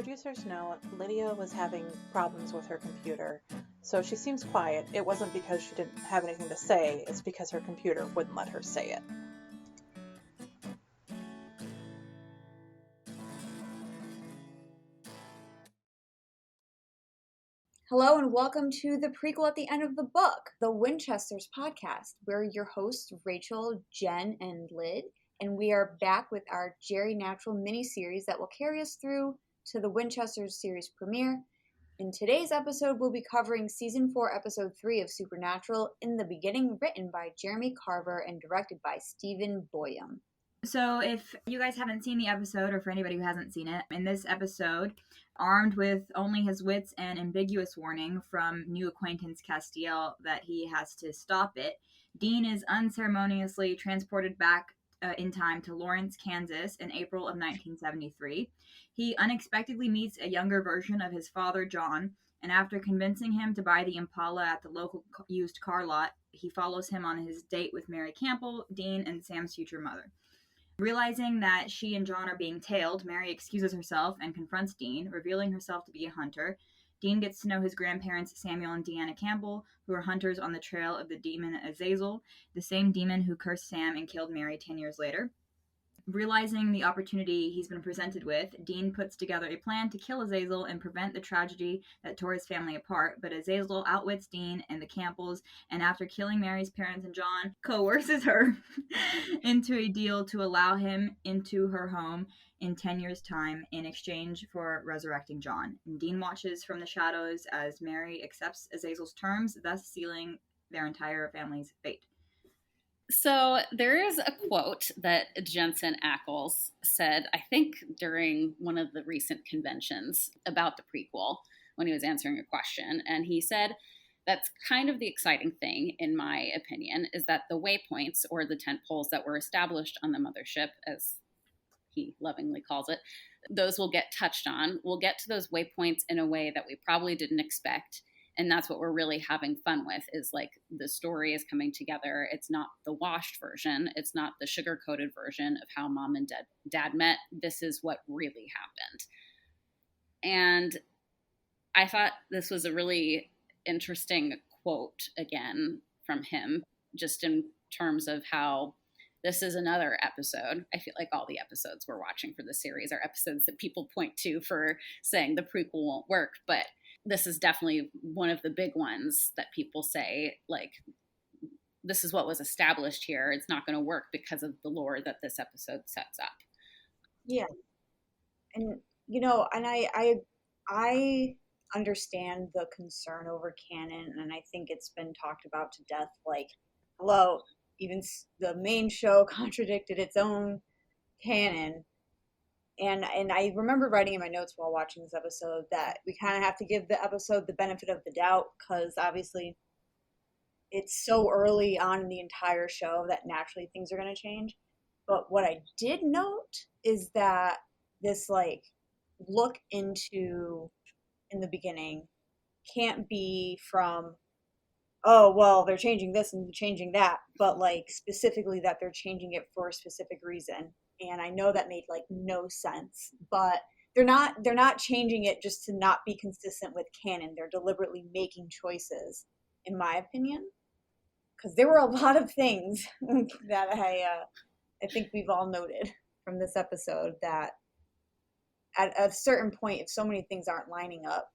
Producer's note, Lydia was having problems with her computer, so she seems quiet. It wasn't because she didn't have anything to say, it's because her computer wouldn't let her say it. Hello and welcome to the prequel at the end of the book, the Winchesters podcast. We're your hosts, Rachel, Jen, and Lyd, and we are back with our Jarynatural mini-series that will carry us through to the Winchesters series premiere. In today's episode, we'll be covering Season 4, Episode 3 of Supernatural, In the Beginning, written by Jeremy Carver and directed by Stephen Boyum. So if you guys haven't seen the episode, or for anybody who hasn't seen it, in this episode, armed with only his wits and ambiguous warning from new acquaintance Castiel that he has to stop it, Dean is unceremoniously transported back in time to Lawrence, Kansas in April of 1973. He unexpectedly meets a younger version of his father, John, and after convincing him to buy the Impala at the local used car lot, he follows him on his date with Mary Campbell, Dean, and Sam's future mother. Realizing that she and John are being tailed, Mary excuses herself and confronts Dean, revealing herself to be a hunter. Dean gets to know his grandparents, Samuel and Deanna Campbell, who are hunters on the trail of the demon Azazel, the same demon who cursed Sam and killed Mary 10 years later. Realizing the opportunity he's been presented with, Dean puts together a plan to kill Azazel and prevent the tragedy that tore his family apart, but Azazel outwits Dean and the Campbells, and after killing Mary's parents and John, coerces her into a deal to allow him into her home in 10 years' time in exchange for resurrecting John. And Dean watches from the shadows as Mary accepts Azazel's terms, thus sealing their entire family's fate. So there is a quote that Jensen Ackles said, I think during one of the recent conventions about the prequel when he was answering a question. And he said, that's kind of the exciting thing, in my opinion, is that the waypoints or the tent poles that were established on the mothership, as he lovingly calls it, those will get touched on. We'll get to those waypoints in a way that we probably didn't expect. And that's what we're really having fun with, is like the story is coming together. It's not the washed version. It's not the sugar-coated version of how mom and dad met. This is what really happened. And I thought this was a really interesting quote again from him, just in terms of how this is another episode. I feel like all the episodes we're watching for the series are episodes that people point to for saying the prequel won't work, but this is definitely one of the big ones that people say, like, this is what was established here. It's not going to work because of the lore that this episode sets up. Yeah. And, you know, and I understand the concern over canon, and I think it's been talked about to death. Like, hello, even the main show contradicted its own canon. And I remember writing in my notes while watching this episode that we kind of have to give the episode the benefit of the doubt, because obviously it's so early on in the entire show that naturally things are going to change. But what I did note is that this, like, look into In the Beginning can't be from, oh, well, they're changing this and changing that, but, like, specifically that they're changing it for a specific reason. And I know that made, like, no sense, but they're not changing it just to not be consistent with canon. They're deliberately making choices, in my opinion, because there were a lot of things that I think we've all noted from this episode that at a certain point, if so many things aren't lining up,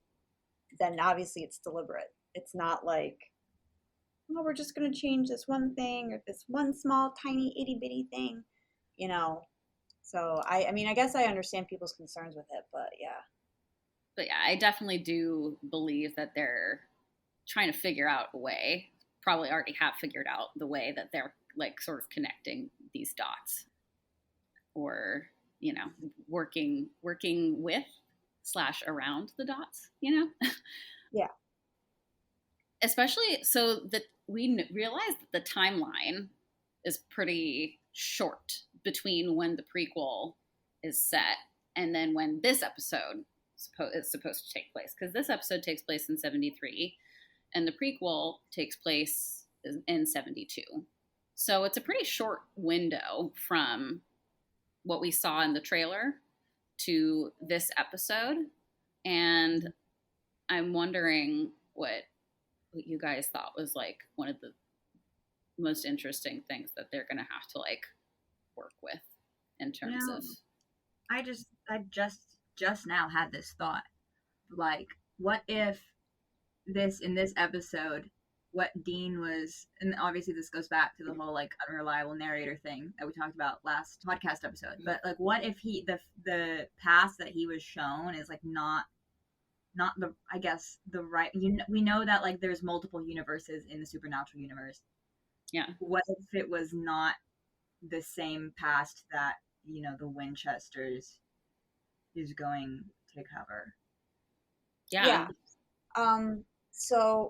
then obviously it's deliberate. It's not like, oh, we're just going to change this one thing or this one small, tiny, itty-bitty thing, you know. So, I mean, I guess I understand people's concerns with it, but yeah. But yeah, I definitely do believe that they're trying to figure out a way, probably already have figured out the way that they're, like, sort of connecting these dots. Or, you know, working with / around the dots, you know? Yeah. Especially so that we realize that the timeline is pretty short between when the prequel is set and then when this episode is supposed to take place. Because this episode takes place in 73 and the prequel takes place in 72. So it's a pretty short window from what we saw in the trailer to this episode, and I'm wondering what you guys thought was like one of the most interesting things that they're gonna have to like work with in terms of. I just now had this thought, like, what if in this episode, what Dean was, and obviously this goes back to the whole like unreliable narrator thing that we talked about last podcast episode, but like, what if the past that he was shown is like not the, I guess, the right, we know that like there's multiple universes in the Supernatural universe. Yeah. What if it was not the same past that, the Winchesters is going to cover? Yeah. So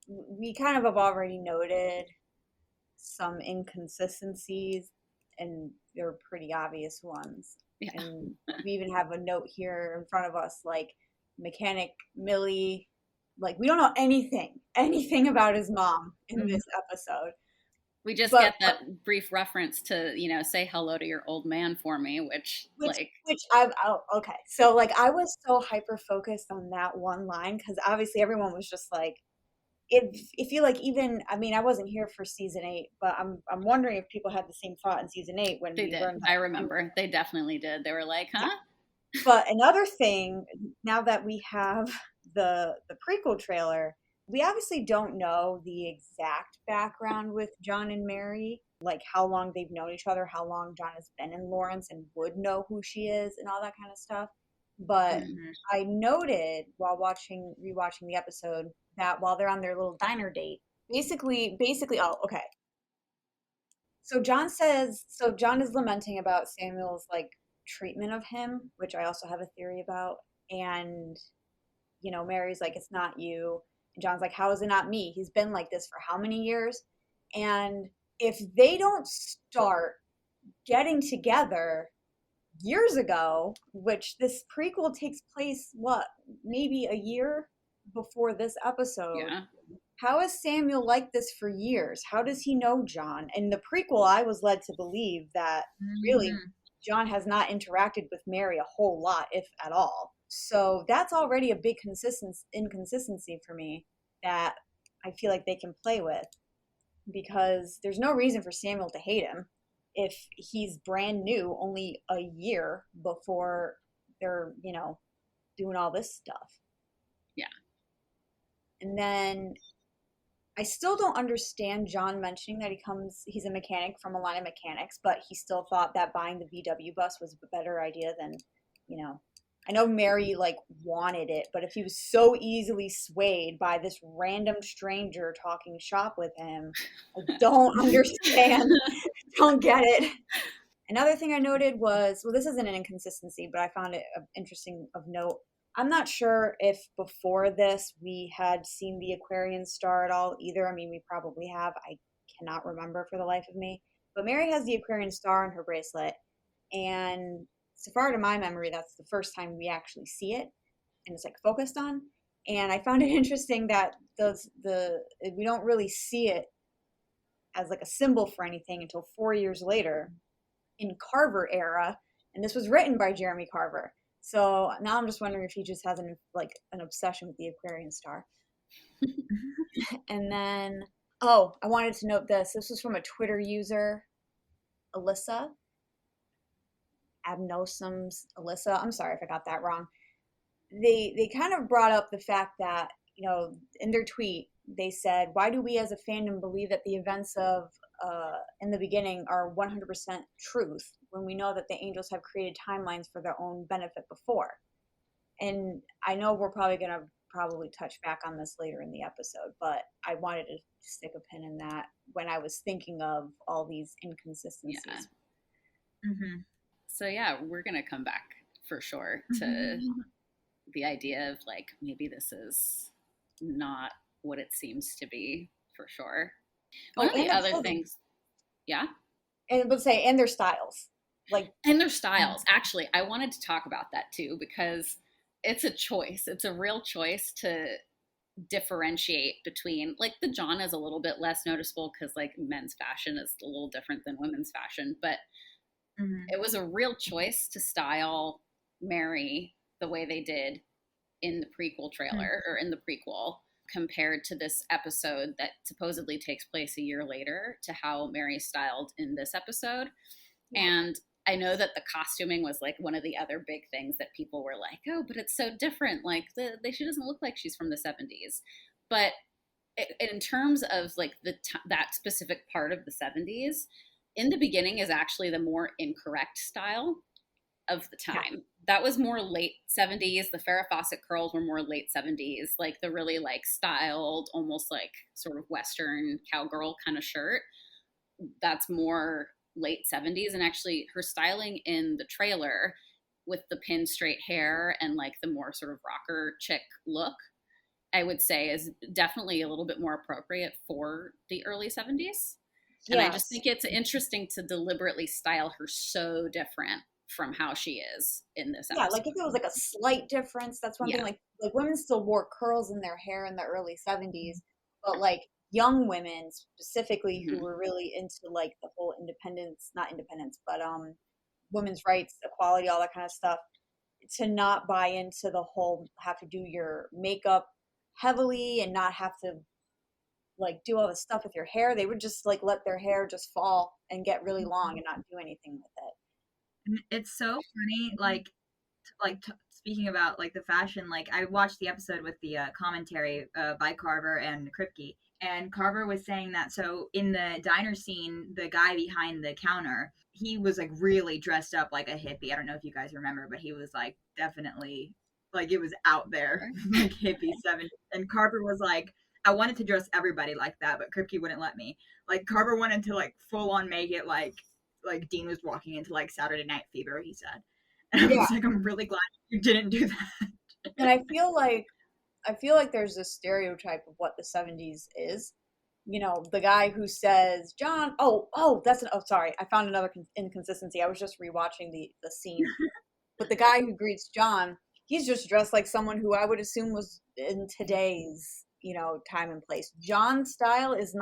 we kind of have already noted some inconsistencies, and they're pretty obvious ones. Yeah. And we even have a note here in front of us, like Mechanic Millie, like we don't know anything about his mom in this episode. We just get that brief reference to, say hello to your old man for me, which okay. So like I was so hyper focused on that one line because obviously everyone was just like, if you like, even, I mean, I wasn't here for season 8, but I'm wondering if people had the same thought in season 8 when they did. I remember they definitely did. They were like, huh? Yeah. But another thing, now that we have the prequel trailer, we obviously don't know the exact background with John and Mary, like how long they've known each other, how long John has been in Lawrence and would know who she is and all that kind of stuff. But I noted while rewatching the episode that while they're on their little diner date, basically, oh, okay. So John is lamenting about Samuel's like treatment of him, which I also have a theory about. And, Mary's like, it's not you. And John's like, how is it not me? He's been like this for how many years? And if they don't start getting together years ago, which this prequel takes place, maybe a year before this episode. Yeah. How is Samuel like this for years? How does he know John? In the prequel, I was led to believe that really John has not interacted with Mary a whole lot, if at all. So that's already a big inconsistency for me that I feel like they can play with, because there's no reason for Samuel to hate him if he's brand new, only a year before they're, doing all this stuff. Yeah. And then I still don't understand John mentioning that he's a mechanic from a line of mechanics, but he still thought that buying the VW bus was a better idea than, I know Mary like wanted it, but if he was so easily swayed by this random stranger talking shop with him, I don't understand. Don't get it. Another thing I noted was, well, this isn't an inconsistency, but I found it interesting of note. I'm not sure if before this we had seen the Aquarian star at all either. I mean, we probably have. I cannot remember for the life of me. But Mary has the Aquarian star on her bracelet, and so far to my memory, that's the first time we actually see it, and it's like focused on. And I found it interesting that we don't really see it as like a symbol for anything until 4 years later in Carver era, and this was written by Jeremy Carver. So now I'm just wondering if he just has an obsession with the Aquarian star. And then, I wanted to note this. This was from a Twitter user, Alyssa. Abnosum's Alyssa. I'm sorry if I got that wrong. They kind of brought up the fact that, in their tweet, they said, why do we as a fandom believe that the events of in the beginning are 100% truth when we know that the angels have created timelines for their own benefit before? And I know we're probably going to touch back on this later in the episode, but I wanted to stick a pin in that when I was thinking of all these inconsistencies. Yeah. Mm-hmm. So yeah, we're going to come back for sure to the idea of like, maybe this is not what it seems to be, for sure. One of the other things, yeah? And would say, and their styles. And their styles. Actually, I wanted to talk about that too, because it's a choice. It's a real choice to differentiate between, like, the John is a little bit less noticeable because like men's fashion is a little different than women's fashion, but It was a real choice to style Mary the way they did in the prequel trailer or in the prequel, compared to this episode that supposedly takes place a year later, to how Mary's styled in this episode. And I know that the costuming was like one of the other big things that people were like, oh, but it's so different. Like she doesn't look like she's from the 70s. But in terms of like that specific part of the 70s, in the beginning is actually the more incorrect style of the time. Yeah. That was more late 70s. The Farrah Fawcett curls were more late 70s, like the really like styled, almost like sort of Western cowgirl kind of shirt. That's more late 70s. And actually her styling in the trailer with the pin straight hair and like the more sort of rocker chick look, I would say is definitely a little bit more appropriate for the early 70s. And I just think it's interesting to deliberately style her so different from how she is in this episode. Yeah, like if it was like a slight difference, that's one thing. Like women still wore curls in their hair in the early 70s, but like young women specifically who were really into like the whole not independence, but women's rights, equality, all that kind of stuff, to not buy into the whole have to do your makeup heavily and not have to like do all this stuff with your hair. They would just like let their hair just fall and get really long and not do anything with it. It's so funny, like speaking about like the fashion, like I watched the episode with the commentary by Carver and Kripke, and Carver was saying that so in the diner scene, the guy behind the counter, he was like really dressed up like a hippie. I don't know if you guys remember, but he was like definitely like it was out there like hippie 70s. And Carver was like, I wanted to dress everybody like that, but Kripke wouldn't let me. Like Carver wanted to like full on make it like Dean was walking into like Saturday Night Fever, he said. And I was like, I'm really glad you didn't do that. And I feel like there's this stereotype of what the 70s is. You know, the guy who says, John, sorry, I found another inconsistency. I was just rewatching the scene. But the guy who greets John, he's just dressed like someone who I would assume was in today's, you know, time and place. John's style is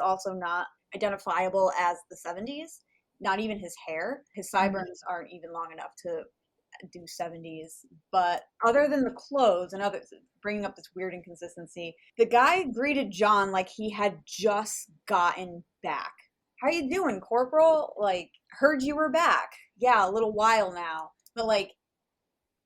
also not identifiable as the 70s. Not even his hair. His sideburns aren't even long enough to do 70s. But other than the clothes and others, bringing up this weird inconsistency, the guy greeted John like he had just gotten back. How you doing, Corporal? Like, heard you were back. Yeah, a little while now. But like,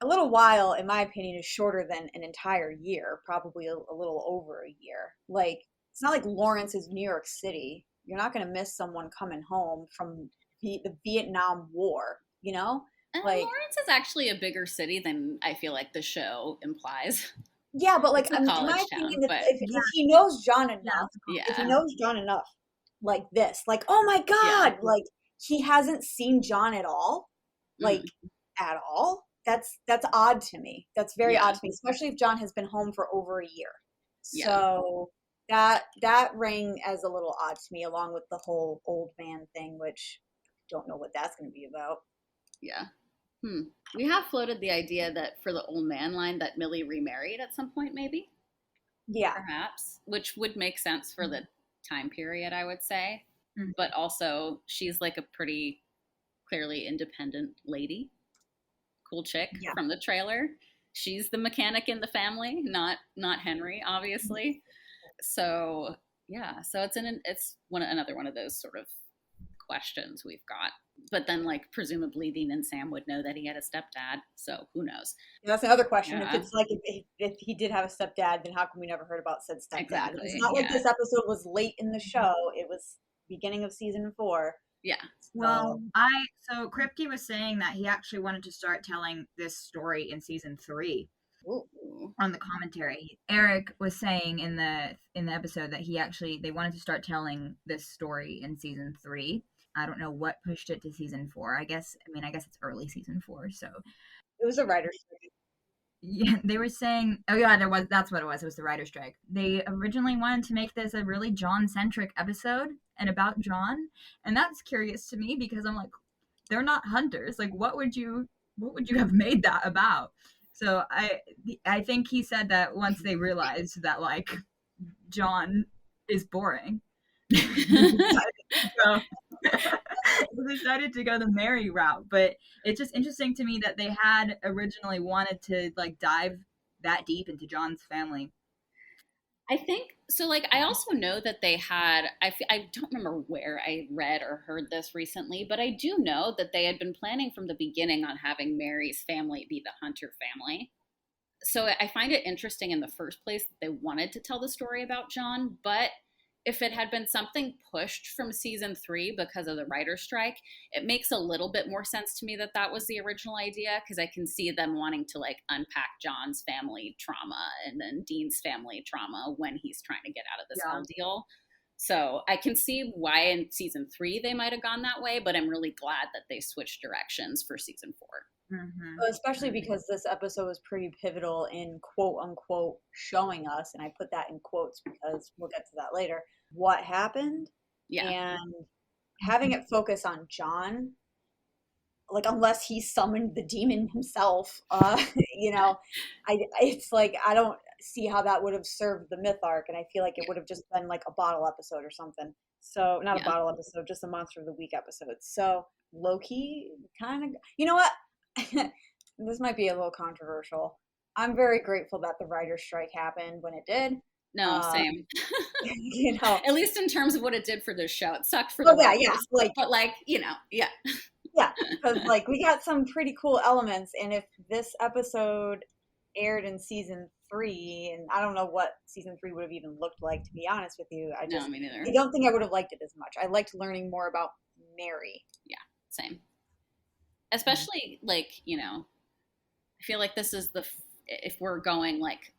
a little while, in my opinion, is shorter than an entire year. Probably a little over a year. Like, it's not like Lawrence is New York City. You're not going to miss someone coming home from the Vietnam War, you know? And like, Lawrence is actually a bigger city than I feel like the show implies. Yeah, but like, in my opinion, if he knows John enough, if he knows John enough, like this, like, oh my God, like he hasn't seen John at all, like at all. That's odd to me. That's very odd to me, especially if John has been home for over a year. So that rang as a little odd to me, along with the whole old man thing, which don't know what that's going to be about. Yeah. We have floated the idea that for the old man line that Millie remarried at some point, maybe. Yeah. Perhaps, which would make sense for the time period, I would say. But also, she's like a pretty clearly independent lady. Cool chick from the trailer. She's the mechanic in the family, not Henry, obviously. So so it's another one of those sort of questions we've got. But then, like, presumably Dean and Sam would know that he had a stepdad, so who knows? And that's another question. If it's like if he did have a stepdad, then how come we never heard about said stepdad? Exactly. It's not like this episode was late in the show; it was beginning of season 4. Yeah. Well, so Kripke was saying that he actually wanted to start telling this story in season 3. Ooh. On the commentary, Eric was saying in the episode that they wanted to start telling this story in season 3. I don't know what pushed it to season 4. I guess it's early season 4. So it was a writer's strike. Yeah, they were saying, that's what it was. It was the writer's strike. They originally wanted to make this a really John-centric episode and about John, and that's curious to me because I'm like, they're not hunters. Like, what would you have made that about? So I think he said that once they realized that like John is boring. So decided to go the Mary route. But it's just interesting to me that they had originally wanted to like dive that deep into John's family. I think so. Like, I also know that they had, I don't remember where I read or heard this recently, but I do know that they had been planning from the beginning on having Mary's family be the Hunter family. So I find it interesting in the first place that they wanted to tell the story about John, but if it had been something pushed from season 3 because of the writer's strike, it makes a little bit more sense to me that that was the original idea, because I can see them wanting to like unpack John's family trauma and then Dean's family trauma when he's trying to get out of this whole deal. So I can see why in season 3 they might have gone that way, but I'm really glad that they switched directions for season 4. Well, especially because this episode was pretty pivotal in quote unquote showing us, and I put that in quotes because we'll get to that later, what happened. And having it focus on John, like, unless he summoned the demon himself, you know, it's like I don't see how that would have served the myth arc, and I feel like it would have just been like a bottle episode or something. So not a bottle episode, just a monster of the week episode. So low-key kind of, you know what, this might be a little controversial. I'm very grateful that the writer's strike happened when it did. No, same. You know, at least in terms of what it did for this show. It sucked for the writers, like, but like, you know, yeah, because like we got some pretty cool elements, and if this episode aired in season 3, and I don't know what season 3 would have even looked like, to be honest with you. No, me neither. I don't think I would have liked it as much. I liked learning more about Mary. Yeah, same. Especially like, you know, I feel like this is if we're going like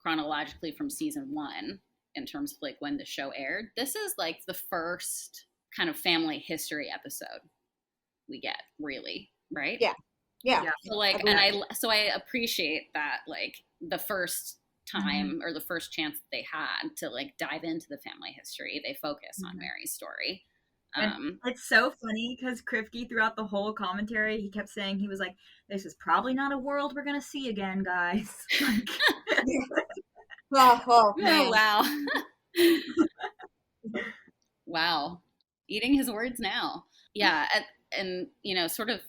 chronologically from season 1 in terms of like when the show aired, this is like the first kind of family history episode we get, really, right? Yeah. So like, I appreciate that, like the first time or the first chance that they had to like dive into the family history, they focus on Mary's story. It's so funny because Kripke throughout the whole commentary, he kept saying, he was like, this is probably not a world we're gonna see again, guys. Oh, man. Wow. Wow. Eating his words now. Yeah. And, you know, sort of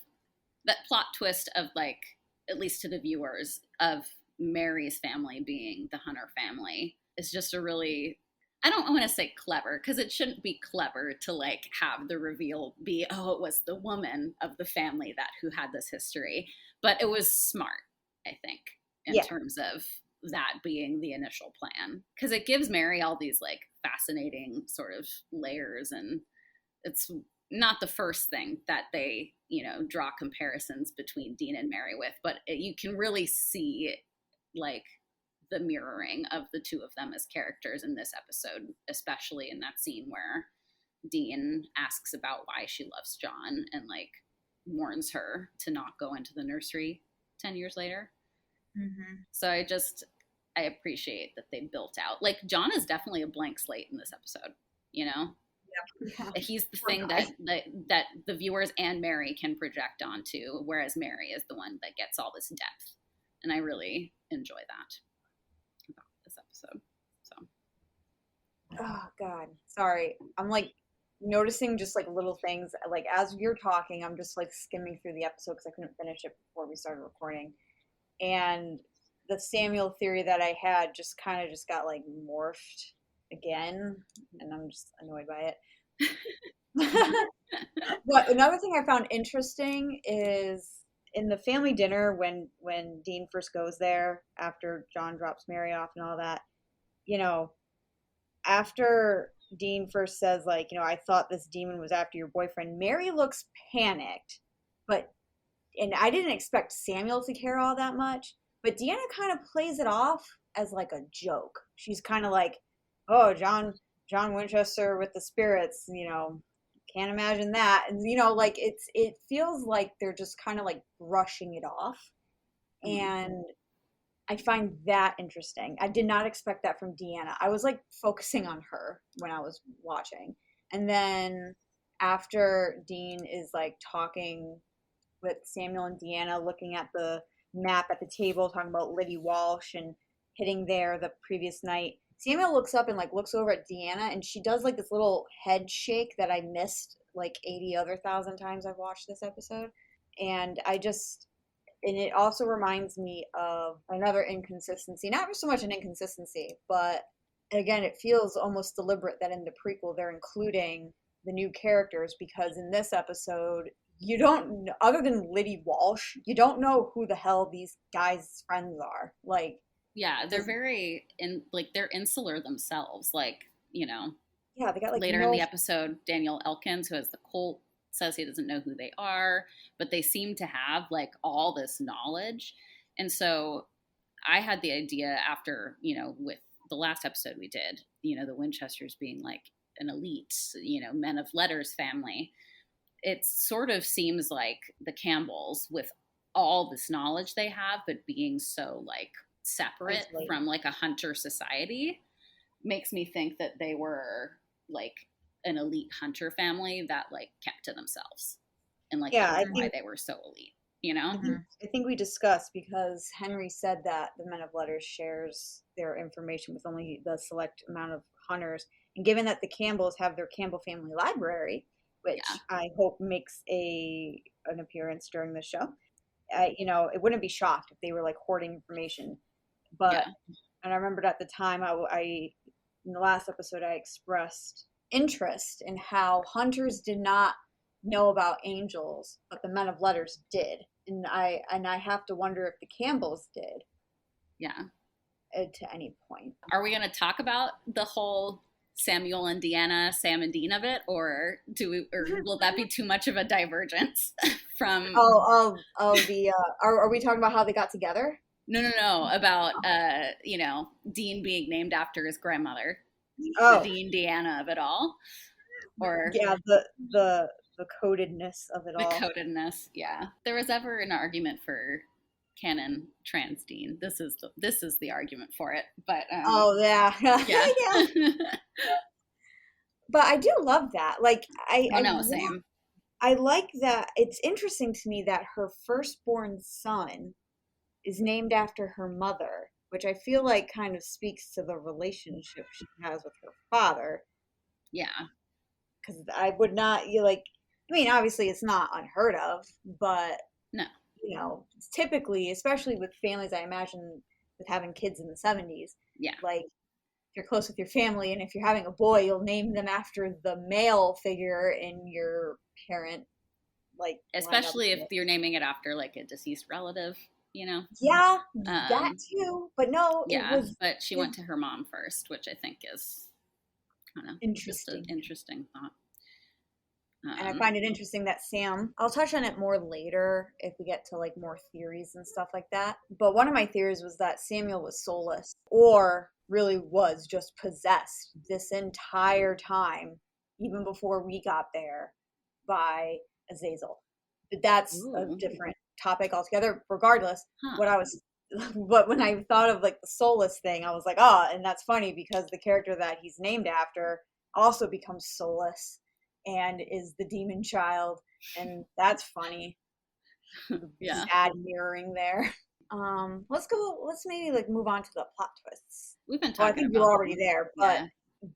that plot twist of like, at least to the viewers, of Mary's family being the Hunter family is just a really, I don't want to say clever, because it shouldn't be clever to like have the reveal be, oh, it was the woman of the family who had this history. But it was smart, I think, in terms of that being the initial plan, because it gives Mary all these like fascinating sort of layers, and it's not the first thing that they, you know, draw comparisons between Dean and Mary with, but you can really see like the mirroring of the two of them as characters in this episode, especially in that scene where Dean asks about why she loves John and like warns her to not go into the nursery 10 years later. So I appreciate that they built out, like, John is definitely a blank slate in this episode, you know? He's the thing that the viewers and Mary can project onto, whereas Mary is the one that gets all this depth. And I really enjoy that about this episode. So. Oh, God. Sorry. I'm like noticing just like little things. Like as you're talking, I'm just like skimming through the episode because I couldn't finish it before we started recording. And the Samuel theory that I had just kind of just got like morphed again, and I'm just annoyed by it. But another thing I found interesting is in the family dinner when Dean first goes there after John drops Mary off and all that, you know, after Dean first says like, you know, I thought this demon was after your boyfriend, Mary looks panicked, and I didn't expect Samuel to care all that much, but Deanna kind of plays it off as like a joke. She's kind of like, oh, John Winchester with the spirits, you know, can't imagine that. And, you know, like it feels like they're just kind of like brushing it off. And I find that interesting. I did not expect that from Deanna. I was like focusing on her when I was watching. And then after Dean is like talking with Samuel and Deanna, looking at the map at the table, talking about Lydia Walsh and hitting there the previous night, Samuel looks up and like looks over at Deanna, and she does like this little head shake that I missed like 80 other thousand times I've watched this episode. And it also reminds me of another inconsistency. Not so much an inconsistency, but again, it feels almost deliberate that in the prequel they're including the new characters, because in this episode, you don't, other than Liddy Walsh, you don't know who the hell these guys' friends are. Like, yeah, they're very they're insular themselves. Like, you know, yeah, they got like later in the episode, Daniel Elkins, who has the cult, says he doesn't know who they are, but they seem to have like all this knowledge. And so I had the idea after, you know, with the last episode we did, you know, the Winchesters being like an elite, you know, men of letters family. It sort of seems like the Campbells, with all this knowledge they have, but being so like separate from like a hunter society, makes me think that they were like an elite hunter family that like kept to themselves, and like that's why they were so elite, you know. I think we discussed, because Henry said that the Men of Letters shares their information with only the select amount of hunters, and given that the Campbells have their Campbell family library, which I hope makes an appearance during the show, you know, it wouldn't be shocked if they were like hoarding information. But and I remembered at the time, I in the last episode I expressed interest in how hunters did not know about angels, but the Men of Letters did, and I have to wonder if the Campbells did. Yeah. To any point. Are we going to talk about the whole Samuel and Deanna, Sam and Dean of it, or will that be too much of a divergence from? Are we talking about how they got together? No, about you know, Dean being named after his grandmother. Oh, the Dean Deanna of it all, or the codedness of it all. The codedness, yeah. There was ever an argument for canon trans Dean. This is the argument for it, but yeah. But I do love that. Like I know, same. I like that. It's interesting to me that her firstborn son is named after her mother, which I feel like kind of speaks to the relationship she has with her father. Yeah. Because I would not, I mean, obviously it's not unheard of, but, no, you know, it's typically, especially with families, I imagine, with having kids in the 70s, like, if you're close with your family and if you're having a boy, you'll name them after the male figure in your parent, like, especially if you're naming it after, like, a deceased relative. You know? Yeah, that too. But no, but she went to her mom first, which I think is, I don't know, interesting. Just an interesting thought. And I find it interesting that Sam, I'll touch on it more later if we get to like more theories and stuff like that. But one of my theories was that Samuel was soulless, or really was just possessed this entire time, even before we got there, by Azazel. But that's a different topic altogether. Regardless, but when I thought of like the soulless thing, I was like, and that's funny because the character that he's named after also becomes soulless and is the demon child, and that's funny. Yeah, sad mirroring there. Let's maybe like move on to the plot twists. We've been talking I think you're already there, but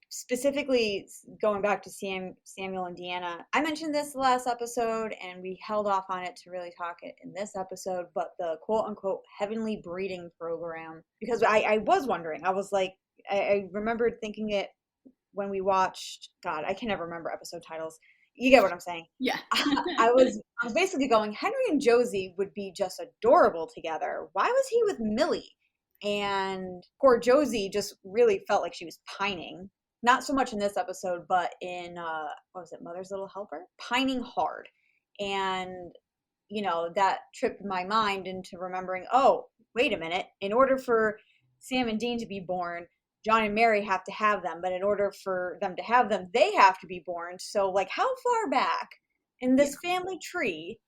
specifically going back to Samuel and Deanna, I mentioned this last episode and we held off on it to really talk it in this episode, but the quote-unquote heavenly breeding program, because I was wondering, I was like, I remembered thinking it when we watched, God, I can never remember episode titles. You get what I'm saying? Yeah. I was basically going, Henry and Josie would be just adorable together. Why was he with Millie? And poor Josie just really felt like she was pining. Not so much in this episode, but in, what was it, Mother's Little Helper? Pining hard. And, you know, that tripped my mind into remembering, wait a minute. In order for Sam and Dean to be born, John and Mary have to have them. But in order for them to have them, they have to be born. So, like, how far back in this family tree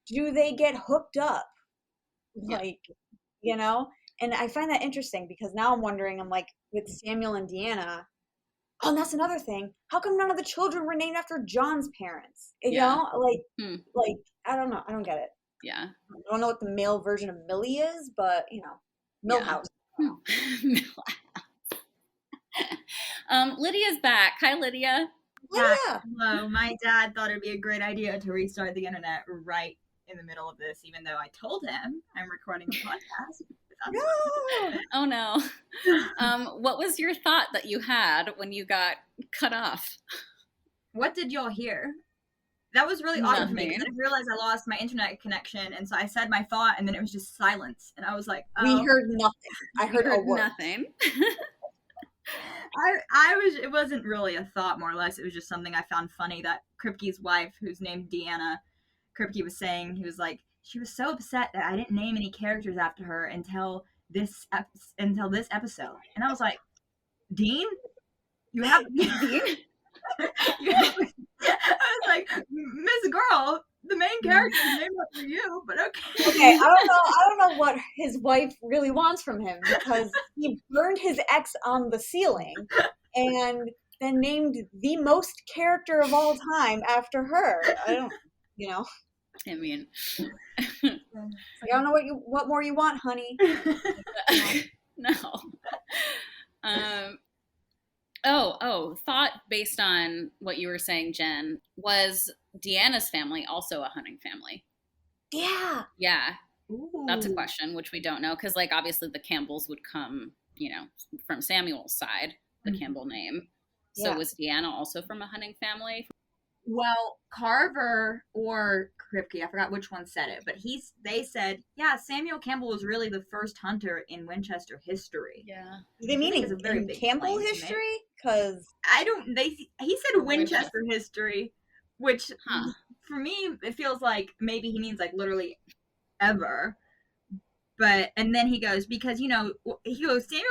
do they get hooked up? Like, you know? And I find that interesting because now I'm wondering, I'm like, with Samuel and Deanna, and that's another thing. How come none of the children were named after John's parents? You know? Like, I don't know. I don't get it. Yeah. I don't know what the male version of Millie is, but, you know, Millhouse. Millhouse. Lydia's back. Hi, Lydia. Lydia. Hello, my dad thought it'd be a great idea to restart the internet right in the middle of this, even though I told him I'm recording a podcast. No. Oh no. What was your thought that you had when you got cut off? What did y'all hear? That was really awkward for me because I Nothing. didn't realize I lost my internet connection, and so I said my thought, and then it was just silence, and I was like, "Oh." We heard nothing. I heard a word. Nothing. It wasn't really a thought, more or less. It was just something I found funny that Kripke's wife, who's named Deanna, Kripke was saying. He was like, she was so upset that I didn't name any characters after her until this episode, and I was like, Dean, you have Dean. I was like, Miss Girl, the main character is named after you, but okay. Okay, I don't know what his wife really wants from him, because he burned his ex on the ceiling and then named the most character of all time after her. I don't, I mean, I don't know what more you want, honey. no. Thought based on what you were saying, Jen, was Deanna's family also a hunting family? Yeah. Yeah. Ooh. That's a question, which we don't know, because obviously the Campbells would come, from Samuel's side, the Campbell name. So Yeah. was Deanna also from a hunting family? Well, Carver or Kripke, I forgot which one said it, but they said, yeah, Samuel Campbell was really the first hunter in Winchester history. Yeah. Do they mean I think it's a very in big Campbell claim to make. history? Because He said Winchester history, which Huh. for me, it feels like maybe he means like literally ever. But, and then he goes, because, Samuel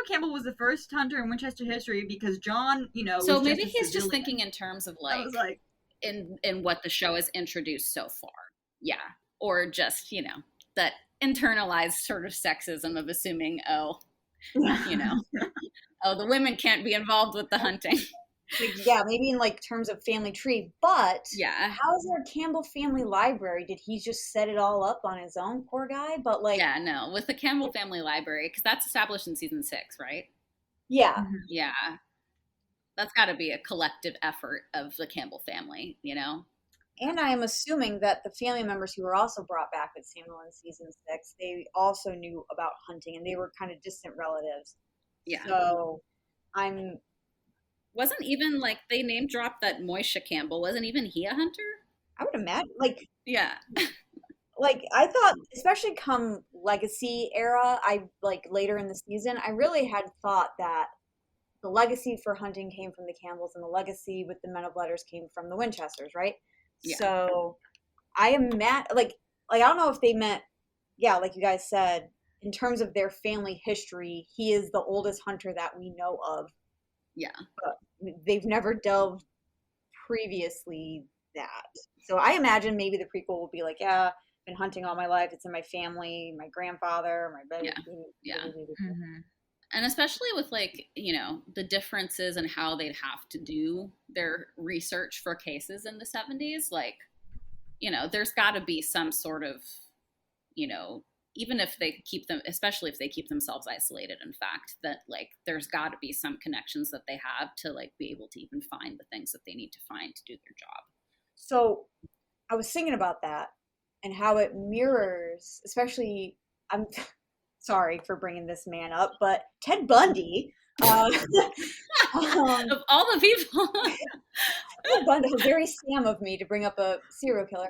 Campbell was the first hunter in Winchester history because John, So was maybe just a he's just civilian. thinking in terms of I was like, in what the show has introduced so far. Yeah. Or just, that internalized sort of sexism of assuming, oh, the women can't be involved with the hunting. yeah, maybe in terms of family tree, but Yeah. how's our Campbell family library? Did he just set it all up on his own, poor guy? But Yeah, no, with the Campbell family library, because that's established in season 6, right? yeah. Yeah. That's got to be a collective effort of the Campbell family, And I am assuming that the family members who were also brought back with Samuel in season 6, they also knew about hunting, and they were kind of distant relatives. Yeah. So Wasn't even they name dropped that Moisha Campbell. Wasn't even he a hunter? I would imagine, Yeah. I thought, especially come Legacy era, later in the season, I really had thought that the legacy for hunting came from the Campbells, and the legacy with the Men of Letters came from the Winchesters, right? Yeah. So I am mad, I don't know if they meant, yeah, like you guys said, in terms of their family history, he is the oldest hunter that we know of. Yeah. But they've never delved previously that. So I imagine maybe the prequel will be yeah, I've been hunting all my life. It's in my family, my grandfather, my baby. Yeah. And especially with the differences in how they'd have to do their research for cases in the 70s, there's got to be some sort of, even if they keep them, especially if they keep themselves isolated, in fact, that there's got to be some connections that they have to be able to even find the things that they need to find to do their job. So I was thinking about that and how it mirrors, especially, I'm sorry for bringing this man up, but Ted Bundy. Of all the people. Ted Bundy, very Sam of me to bring up a serial killer.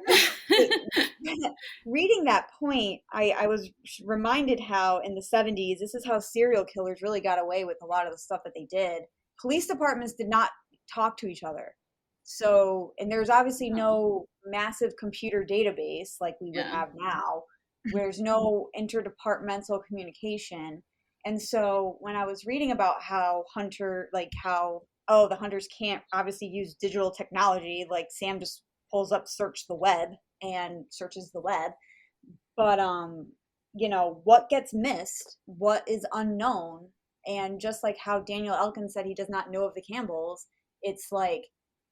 Reading that point, I was reminded how in the 70s, this is how serial killers really got away with a lot of the stuff that they did. Police departments did not talk to each other. So, and there's obviously no massive computer database like we would have now. There's no interdepartmental communication. And so when I was reading about how the hunters can't obviously use digital technology, Sam just pulls up search the web and searches the web. But, what gets missed, what is unknown, and just like how Daniel Elkins said he does not know of the Campbells, it's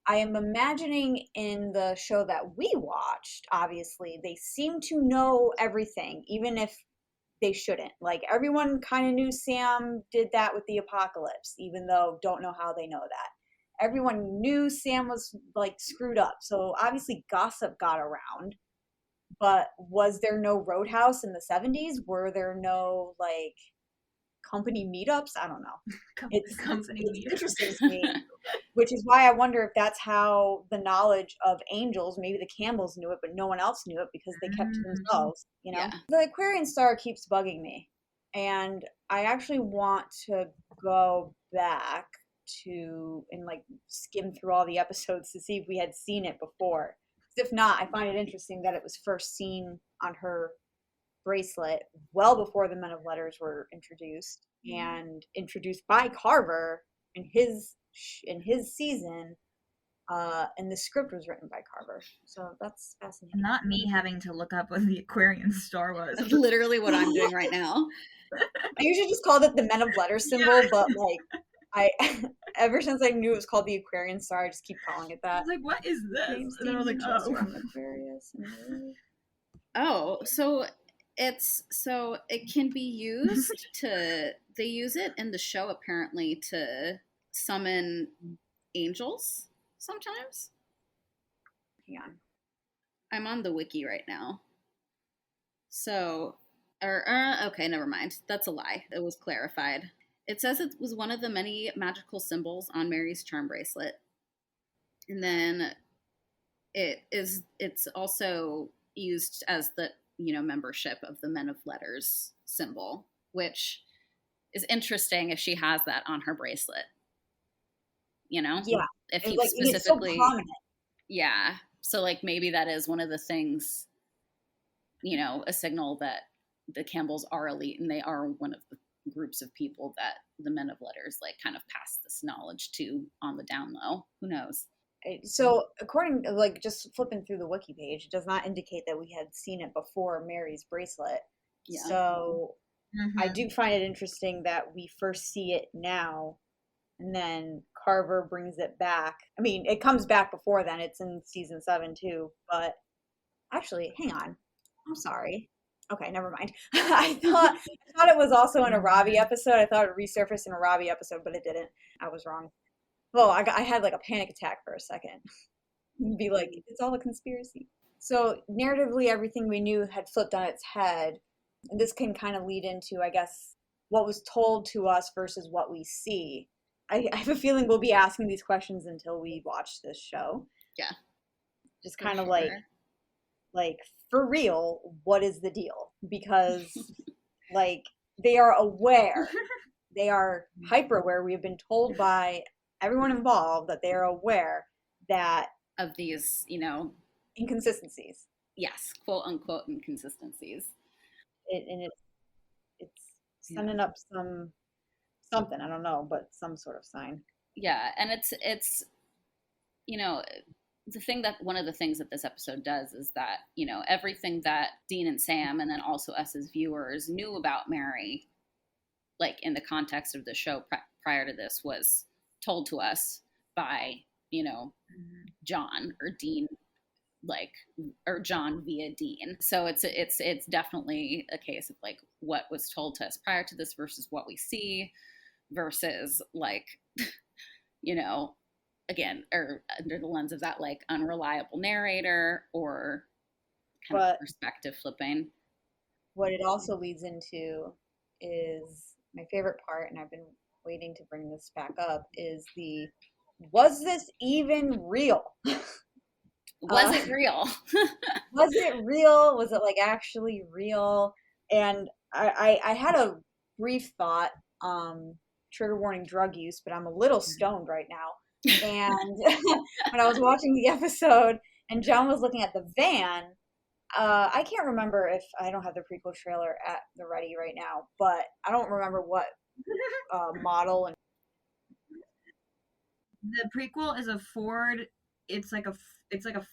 I am imagining in the show that we watched, obviously, they seem to know everything, even if they shouldn't. Everyone kind of knew Sam did that with the apocalypse, even though don't know how they know that. everyone knew Sam was like screwed up. So obviously gossip got around. But was there no Roadhouse in the 70s? Were there no like company meetups? I don't know. It's interesting to me, which is why I wonder if that's how the knowledge of angels, maybe the Campbells knew it, but no one else knew it because they kept to themselves, you know? Yeah. The Aquarian star keeps bugging me. And I actually want to go back to and like skim through all the episodes to see if we had seen it before. If not, I find it interesting that it was first seen on her bracelet well before the Men of Letters were introduced and introduced by Carver in his season, and the script was written by Carver. So that's fascinating. Not me having to look up what the Aquarian star was. That's literally what I'm doing right now. I usually just called it the Men of Letters symbol, but like I ever since I knew it was called the Aquarian star, I just keep calling it that. I was like, what is this? James And then I was like, Dean, oh. Aquarius. Oh, so it can be used they use it in the show apparently to summon angels sometimes. Hang on. I'm on the wiki right now. So, okay, never mind. That's a lie. It was clarified. It says it was one of the many magical symbols on Mary's charm bracelet. And then it's also used as the, membership of the Men of Letters symbol, which is interesting if she has that on her bracelet. Yeah. If he like, specifically, it's so prominent. Yeah. So like maybe that is one of the things, a signal that the Campbells are elite and they are one of the groups of people that the Men of Letters like kind of pass this knowledge to on the down low. Who knows? So according to like just flipping through the wiki page, it does not indicate that we had seen it before Mary's bracelet. Yeah. So I do find it interesting that we first see it now and then Carver brings it back. I mean, it comes back before then. It's in season 7 too, but actually, hang on. I'm sorry. Okay, never mind. I thought it was also in a Robbie episode. I thought it resurfaced in a Robbie episode, but it didn't. I was wrong. Well, I had like a panic attack for a second. Be like, it's all a conspiracy. So narratively, everything we knew had flipped on its head. And this can kind of lead into, I guess, what was told to us versus what we see. I have a feeling we'll be asking these questions until we watch this show. Yeah. Just kind of like, for real, what is the deal? Because, like, they are aware. They are hyper aware. We have been told by everyone involved that they are aware that of these, inconsistencies. Yes, quote unquote inconsistencies. It's sending up something, I don't know, but some sort of sign. Yeah, and it's the thing that one of the things that this episode does is that, everything that Dean and Sam and then also us as viewers knew about Mary, like in the context of the show prior to this, was told to us by, John or Dean, or John via Dean. So it's definitely a case of like what was told to us prior to this versus what we see versus like, again, or under the lens of that like unreliable narrator or kind of perspective flipping. What it also leads into is my favorite part, and I've been waiting to bring this back up, is was this even real? Was it real? Was it real? Was it like actually real? And I had a brief thought, trigger warning drug use, but I'm a little stoned right now. And when I was watching the episode and John was looking at the van, I can't remember if I don't have the prequel trailer at the ready right now, but I don't remember what model. And the prequel is a Ford. It's like a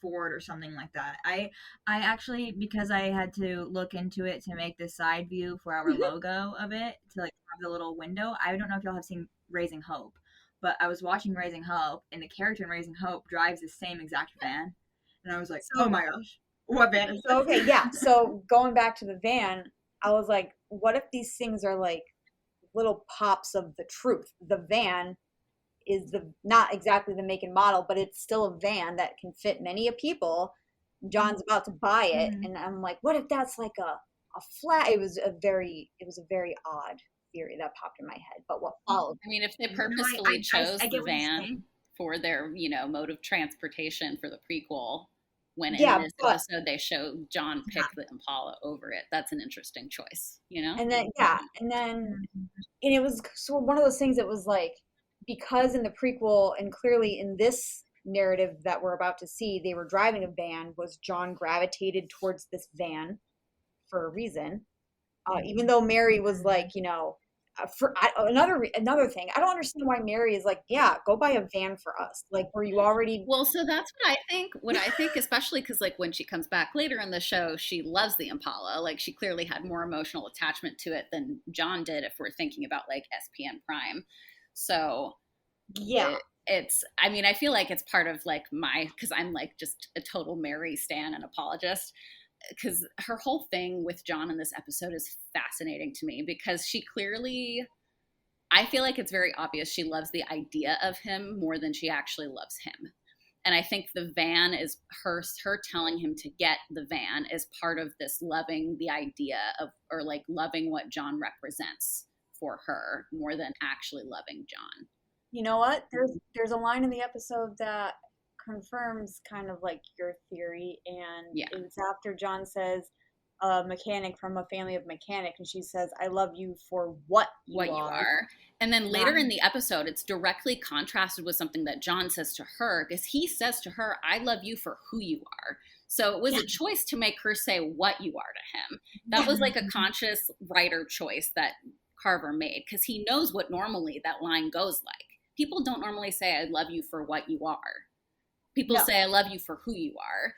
Ford or something like that. I actually, because I had to look into it to make the side view for our logo of it to like have the little window. I don't know if y'all have seen Raising Hope, but I was watching Raising Hope and the character in Raising Hope drives the same exact van, and I was like, oh my gosh, what van is this? Okay, yeah. So going back to the van, I was like, what if these things are like little pops of the truth? The van is not exactly the make and model, but it's still a van that can fit many people. John's about to buy it, and I'm like, what if that's like a flat? It was a very odd theory that popped in my head. But what followed? I mean, if they purposefully chose the van for their, mode of transportation for the prequel, when in this episode they show John pick the Impala over it, that's an interesting choice, And then and it was sort of one of those things that was like, because in the prequel and clearly in this narrative that we're about to see, they were driving a van, was John gravitated towards this van for a reason, even though Mary was like, another thing, I don't understand why Mary is like, yeah, go buy a van for us. Like, were you already? Well, so that's what I think, especially because like when she comes back later in the show, she loves the Impala. Like, she clearly had more emotional attachment to it than John did, if we're thinking about like SPN Prime. So yeah, I mean, I feel like it's part of like because I'm like just a total Mary stan and apologist, because her whole thing with John in this episode is fascinating to me, because she clearly, I feel like it's very obvious she loves the idea of him more than she actually loves him. And I think the van is her telling him to get the van is part of this loving the idea of, or like loving what John represents for her more than actually loving John. You know what? There's a line in the episode that confirms kind of like your theory, and it was after John says, a mechanic from a family of mechanic, and she says, I love you for what you are. And then later in the episode, it's directly contrasted with something that John says to her, because he says to her, I love you for who you are. So it was a choice to make her say what you are to him. That was like a conscious writer choice that Carver made, because he knows what normally that line goes like. People don't normally say, I love you for what you are. People say, I love you for who you are.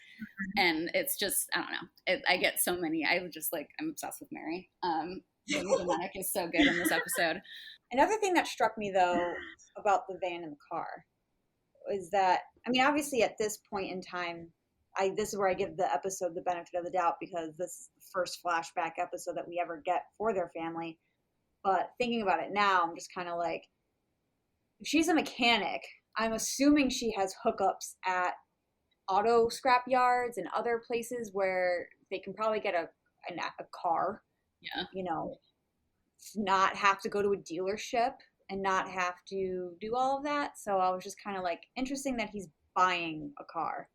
And it's just, I don't know. I get so many. I was just like, I'm obsessed with Mary. Dominic is so good in this episode. Another thing that struck me, though, about the van and the car is that, I mean, obviously at this point in time, this is where I give the episode the benefit of the doubt, because this is the first flashback episode that we ever get for their family. But thinking about it now, I'm just kind of like, if she's a mechanic, I'm assuming she has hookups at auto scrap yards and other places where they can probably get a car. Yeah. Not have to go to a dealership and not have to do all of that. So I was just kind of like, interesting that he's buying a car,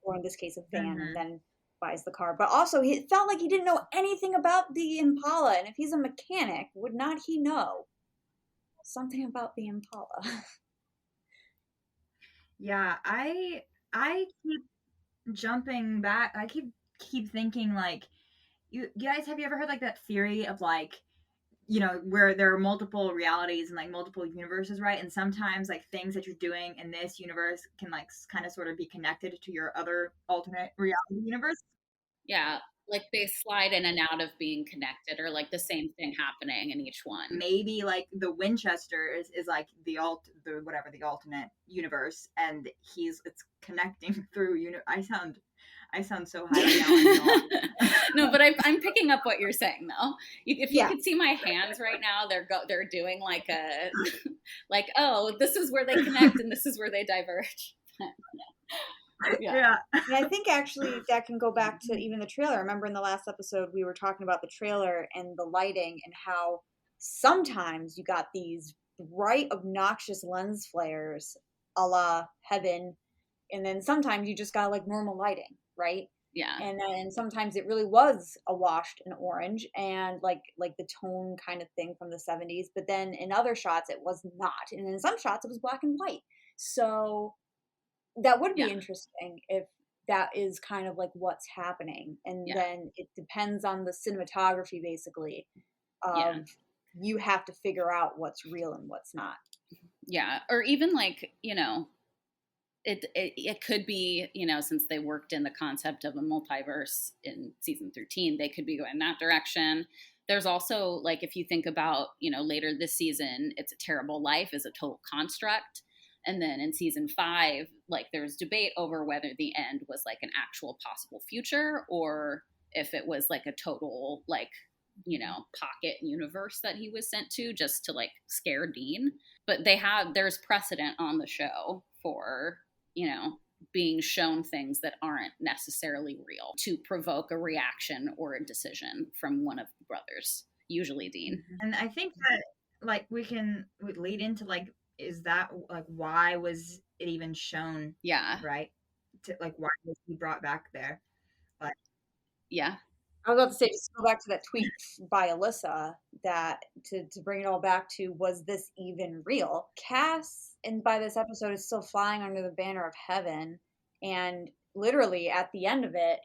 or in this case, a van, and then buys the car. But also, he felt like he didn't know anything about the Impala. And if he's a mechanic, would not he know something about the Impala? Yeah, I keep jumping back. I keep thinking, like, you guys, have you ever heard like that theory of like, where there are multiple realities and like multiple universes, right? And sometimes like things that you're doing in this universe can like kind of sort of be connected to your other alternate reality universe. Yeah, like they slide in and out of being connected, or like the same thing happening in each one. Maybe like the Winchesters is like the alternate universe, and it's connecting through I sound so high right now. No, but I'm picking up what you're saying though. If you could see my hands right now, they're doing like a like, oh, this is where they connect and this is where they diverge. Yeah. And I think actually that can go back to even the trailer. I remember in the last episode we were talking about the trailer and the lighting and how sometimes you got these bright, obnoxious lens flares a la Heaven, and then sometimes you just got like normal lighting, right? Yeah. And then sometimes it really was a washed and orange and like the tone kind of thing from the 70s. But then in other shots it was not. And in some shots it was black and white. So that would be interesting if that is kind of like what's happening. And then it depends on the cinematography, basically. You have to figure out what's real and what's not. Yeah. Or even like, it could be, since they worked in the concept of a multiverse in season 13, they could be going that direction. There's also, like, if you think about, later this season, It's a Terrible Life is a total construct. And then in season 5, like, there's debate over whether the end was like an actual possible future or if it was like a total, like, pocket universe that he was sent to just to like scare Dean. But there's precedent on the show for, being shown things that aren't necessarily real to provoke a reaction or a decision from one of the brothers, usually Dean. And I think that we lead into is that why was it even shown? Yeah. Right. Why was he brought back there? But yeah. I was about to say, just go back to that tweet by Alyssa that to bring it all back to, was this even real? Cass, and by this episode, is still flying under the banner of heaven. And literally at the end of it,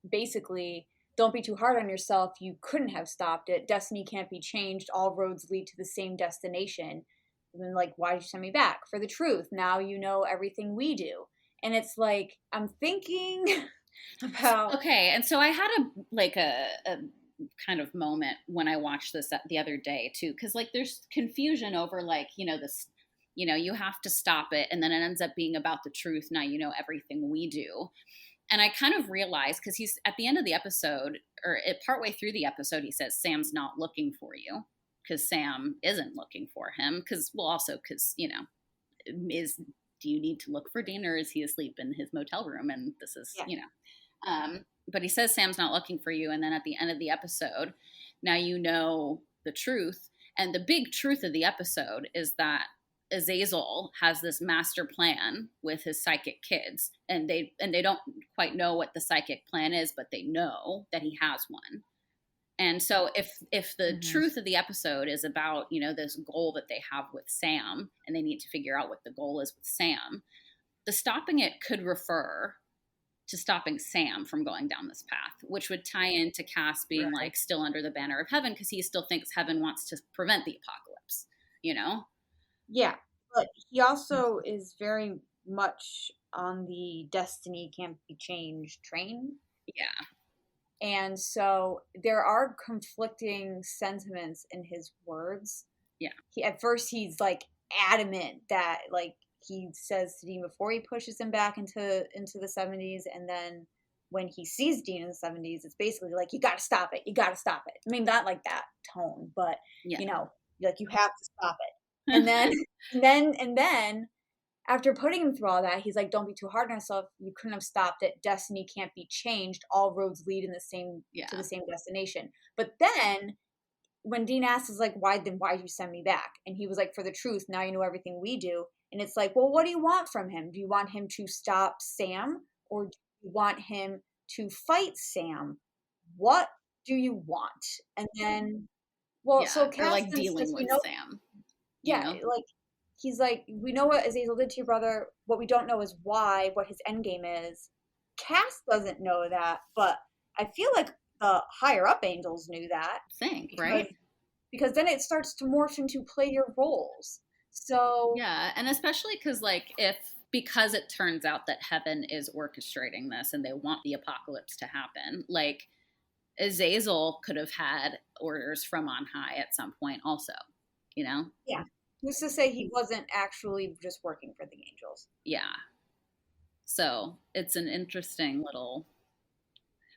basically, don't be too hard on yourself. You couldn't have stopped it. Destiny can't be changed. All roads lead to the same destination. And then why did you send me back? For the truth. Now you know everything we do. And it's I'm thinking... about. Okay, and so I had a kind of moment when I watched this the other day too, because there's confusion over this, you have to stop it, and then it ends up being about the truth. Now you know everything we do, and I kind of realized, because he's at the end of the episode, or partway through the episode, he says Sam's not looking for you, because Sam isn't looking for him, because do you need to look for Dean, or is he asleep in his motel room? And this is, but he says Sam's not looking for you. And then at the end of the episode, now you know the truth. And the big truth of the episode is that Azazel has this master plan with his psychic kids. And they don't quite know what the psychic plan is, but they know that he has one. And so if the truth of the episode is about, this goal that they have with Sam, and they need to figure out what the goal is with Sam, the stopping it could refer to stopping Sam from going down this path, which would tie into Cass being still under the banner of heaven, because he still thinks heaven wants to prevent the apocalypse, Yeah, but he also is very much on the destiny can't be changed train. Yeah. And so there are conflicting sentiments in his words. Yeah. At first he's adamant that he says to Dean before he pushes him back into the 70s, and then when he sees Dean in the 70s, it's basically you gotta stop it. You gotta stop it. I mean, not that tone, but you have to stop it. And then and then after putting him through all that, he's like, don't be too hard on yourself. You couldn't have stopped it. Destiny can't be changed. All roads lead in the same to the same destination. But then when Dean asks, why'd you send me back? And he was like, for the truth. Now you know everything we do. And it's well, what do you want from him? Do you want him to stop Sam, or do you want him to fight Sam? What do you want? And then, so Cass dealing with Sam. Yeah, he's we know what Azazel did to your brother. What we don't know is what his end game is. Cass doesn't know that, but I feel the higher up angels knew that. Right? Because then it starts to morph into play your roles. So yeah, and especially because it turns out that heaven is orchestrating this and they want the apocalypse to happen, Azazel could have had orders from on high at some point also, Yeah. Who's to say he wasn't actually just working for the angels? Yeah. So it's an interesting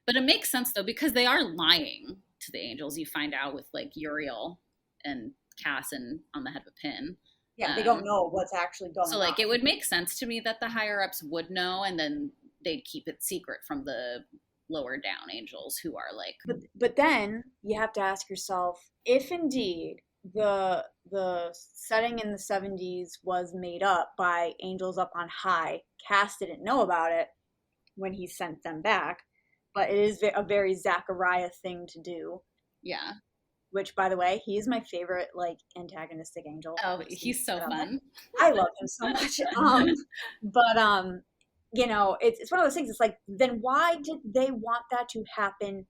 but it makes sense though, because they are lying to the angels. You find out with Uriel and Cass and on the head of a pin. Yeah, they don't know what's actually going on. So it would make sense to me that the higher ups would know, and then they'd keep it secret from the lower down angels who are But then you have to ask yourself, if indeed the setting in the 70s was made up by angels up on high, Cass didn't know about it when he sent them back, but it is a very Zachariah thing to do. Yeah. Which, by the way, he is my favorite antagonistic angel. Oh, he's so fun. I love him so much. But it's one of those things. It's then why did they want that to happen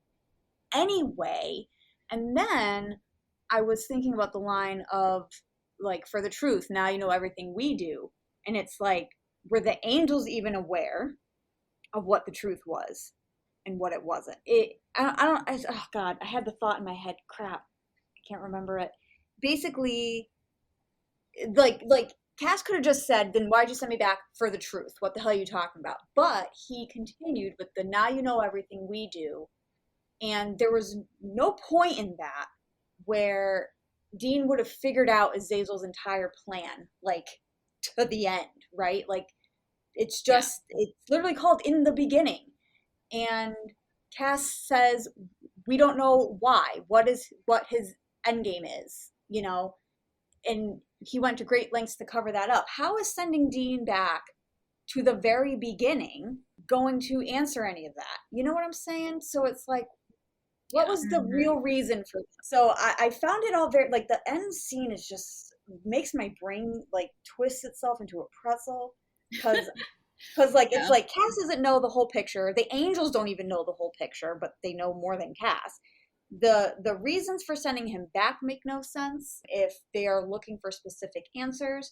anyway? And then I was thinking about the line of for the truth. Now you know everything we do, and it's were the angels even aware of what the truth was and what it wasn't? Oh God, I had the thought in my head. Crap. Can't remember it. Basically, Cass could have just said, then why'd you send me back? For the truth. What the hell are you talking about? But he continued with the now you know everything we do. And there was no point in that where Dean would have figured out Azazel's entire plan, like, to the end, right? Like, it's just, it's literally called In the Beginning. And Cass says, we don't know why, what his endgame is, you know? And he went to great lengths to cover that up. How is sending Dean back to the very beginning going to answer any of that? You know what I'm saying? So it's like, what was the real reason for this? So I found it all very, like, the end scene is just, makes my brain, like, twist itself into a pretzel. Because like, it's like, Cass doesn't know the whole picture. The angels don't even know the whole picture, but they know more than Cass. The reasons for sending him back make no sense if they are looking for specific answers.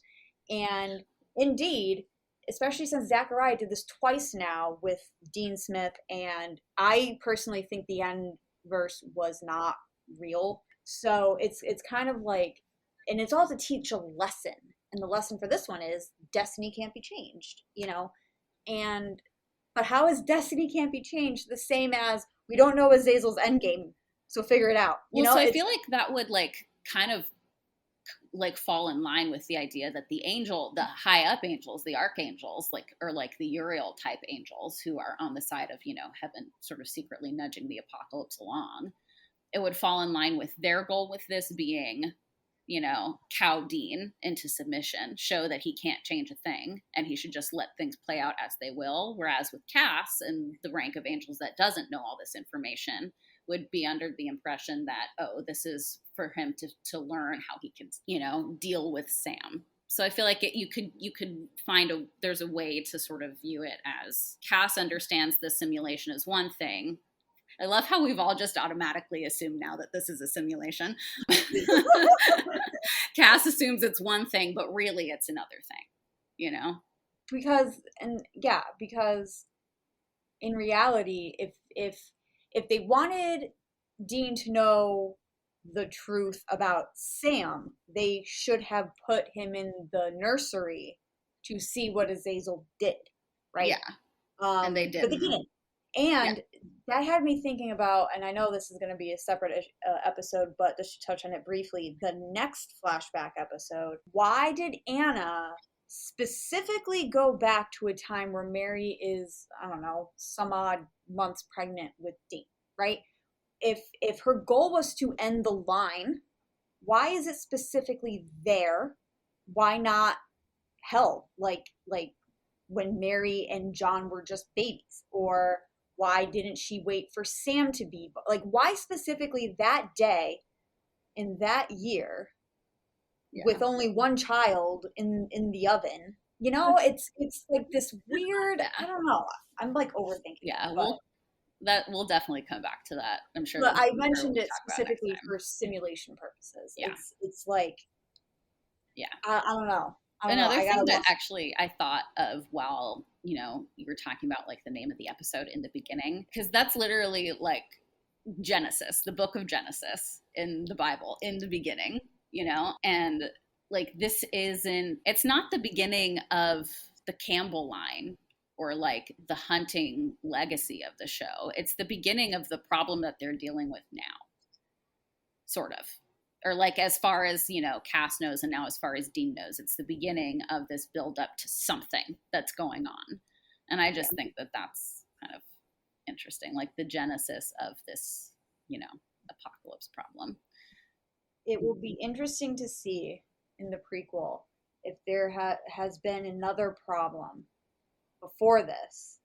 And indeed, especially since Zachariah did this twice now with Dean Smith, and I personally think the end verse was not real. So it's kind of like, and it's all to teach a lesson. And the lesson for this one is destiny can't be changed, you know? But how is destiny can't be changed the same as we don't know Azazel's endgame, so figure it out. You know, so I feel like that would like kind of like fall in line with the idea that the high up angels, the archangels, like, or like the Uriel type angels who are on the side of, you know, heaven, sort of secretly nudging the apocalypse along. It would fall in line with their goal with this being, you know, cow Dean into submission, show that he can't change a thing and he should just let things play out as they will. Whereas with Cass and the rank of angels that doesn't know all this information would be under the impression that, oh, this is for him to learn how he can, you know, deal with Sam. So I feel like you could find there's a way to sort of view it as Cass understands the simulation as one thing. I love how we've all just automatically assumed now that this is a simulation. Cass assumes it's one thing, but really it's another thing, you know? Because in reality, if they wanted Dean to know the truth about Sam, they should have put him in the nursery to see what Azazel did, right? Yeah. And they did. But they didn't. And that had me thinking about, and I know this is going to be a separate episode, but just to touch on it briefly, the next flashback episode, why did Anna specifically go back to a time where Mary is, I don't know, some odd months pregnant with Dean, right? If her goal was to end the line, why is it specifically there? Why not hell, like when Mary and John were just babies? Or why didn't she wait for Sam to be, like, why specifically that day in that year with only one child in the oven? You know, it's like this weird, I don't know. I'm like overthinking. Yeah, we'll definitely come back to that. I'm sure. But I mentioned it specifically for simulation purposes. Yeah. It's like, I don't know. Another thing that actually I thought of while, you know, you were talking about like the name of the episode In the Beginning, because that's literally like Genesis, the book of Genesis in the Bible, in the beginning, you know, and like it's not the beginning of the Campbell line or like the hunting legacy of the show. It's the beginning of the problem that they're dealing with now, sort of. Or like as far as, you know, Cass knows and now as far as Dean knows, it's the beginning of this build up to something that's going on. And I just think that that's kind of interesting, like the genesis of this, you know, apocalypse problem. It will be interesting to see in the prequel if there has been another problem before this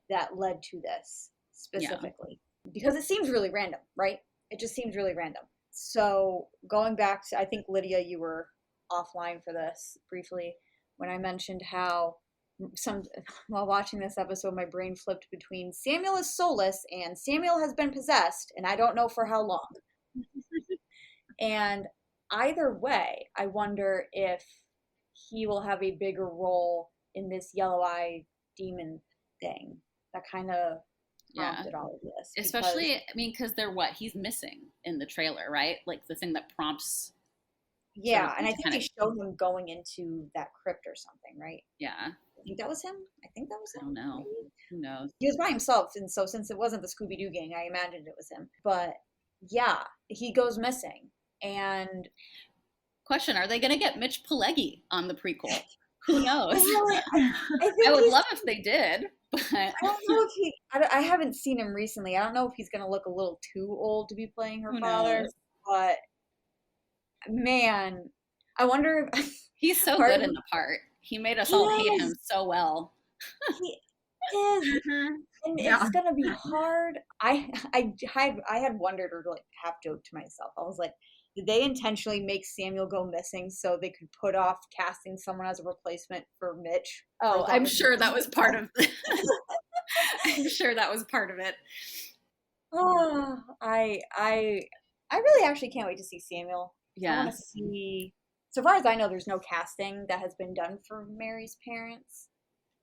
that led to this specifically. Yeah. Because it seems really random, right? It just seems really random. So going back to, I think, Lydia, you were offline for this briefly when I mentioned how while watching this episode, my brain flipped between Samuel is soulless and Samuel has been possessed, and I don't know for how long. And either way, I wonder if he will have a bigger role in this yellow-eye demon thing that kind of prompted all of this. Especially, I mean, because he's missing in the trailer, right? Like the thing that prompts. Yeah, and I think they showed him going into that crypt or something, right? Yeah. I think that was him. I don't know. Maybe? Who knows? He was by himself, and so since it wasn't the Scooby-Doo gang, I imagined it was him. But yeah, he goes missing. And question, are they going to get Mitch Pileggi on the prequel? Who knows? I I would love if they did, but I don't know if I haven't seen him recently. I don't know if he's going to look a little too old to be playing her father, but man, I wonder if he's so good in the part. He made us all hate him so well. He is. And it's gonna be hard. I had wondered, or like half joked to myself. I was like, did they intentionally make Samuel go missing so they could put off casting someone as a replacement for Mitch? Oh, I'm sure that was part of I'm sure that was part of it. Oh, I really actually can't wait to see Samuel. Yeah. I want to see. So far as I know, there's no casting that has been done for Mary's parents,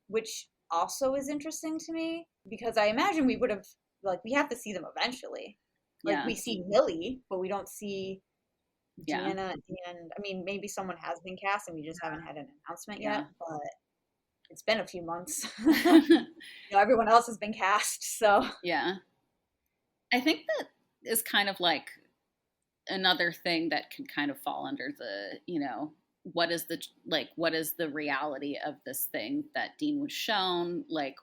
which also is interesting to me, because I imagine we would have, like, we have to see them eventually. Like, we see Millie, but we don't see Deanna, and I mean, maybe someone has been cast and we just haven't had an announcement yet, but it's been a few months. Everyone else has been cast, so. Yeah. I think that is kind of like another thing that can kind of fall under the, what is the reality of this thing that Dean was shown? Like,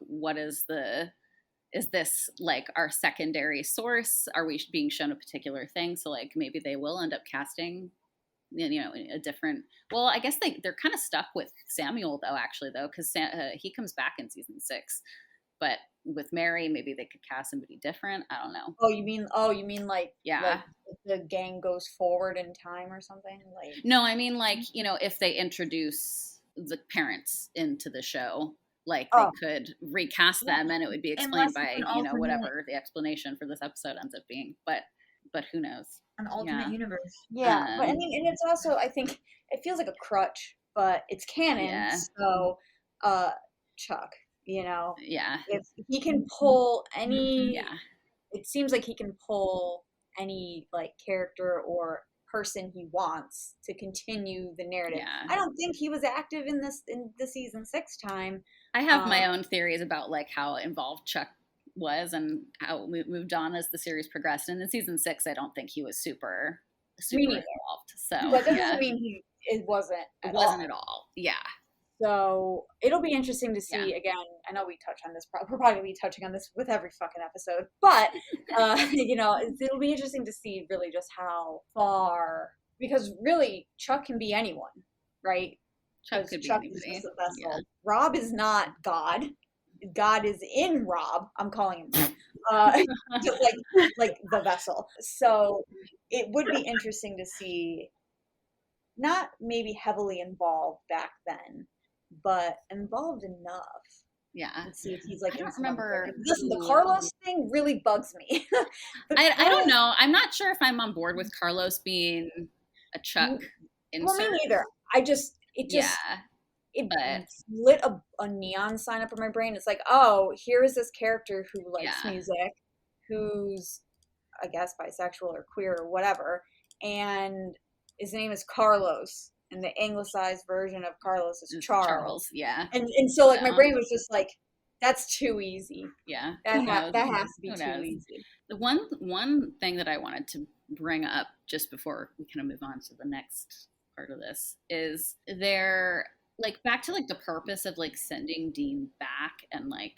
is this like our secondary source? Are we being shown a particular thing? So like maybe they will end up casting, a different, well, I guess they're kind of stuck with Samuel though, because he comes back in season 6, but with Mary, maybe they could cast somebody different. I don't know. Oh, you mean like, like the gang goes forward in time or something? Like, no, I mean like, if they introduce the parents into the show, like they could recast them and it would be explained by, whatever the explanation for this episode ends up being. But who knows? An alternate universe. Yeah. But I mean, and it's also, I think it feels like a crutch, but it's canon. Yeah. So, Chuck, if he can pull any, it seems like he can pull any like character or person he wants to continue the narrative. I don't think he was active in the season 6 time. I have my own theories about like how involved Chuck was and how we moved on as the series progressed. And in season 6, I don't think he was super involved. So that doesn't mean it wasn't at all. Yeah. So it'll be interesting to see. Again, I know we touch on this. We're probably be touching on this with every fucking episode, but it'll be interesting to see really just how far, because really Chuck can be anyone, right? Chuck could be anybody. Just a vessel. Yeah. Rob is not God. God is in Rob. I'm calling him just like the vessel. So it would be interesting to see, not maybe heavily involved back then, but involved enough. Yeah. And see if he's like, I don't remember. Listen, the Carlos thing really bugs me. I don't know. I'm not sure if I'm on board with Carlos being a Chuck insert. Well, me neither. It lit a neon sign up in my brain. It's like, oh, here is this character who likes music, who's, I guess, bisexual or queer or whatever, and his name is Carlos, and the anglicized version of Carlos is Charles. Yeah. And so like my brain was just like, that's too easy. Yeah. That has to be too easy. The one thing that I wanted to bring up just before we kind of move on to the next part of this is there, like, back to like the purpose of like sending Dean back and like,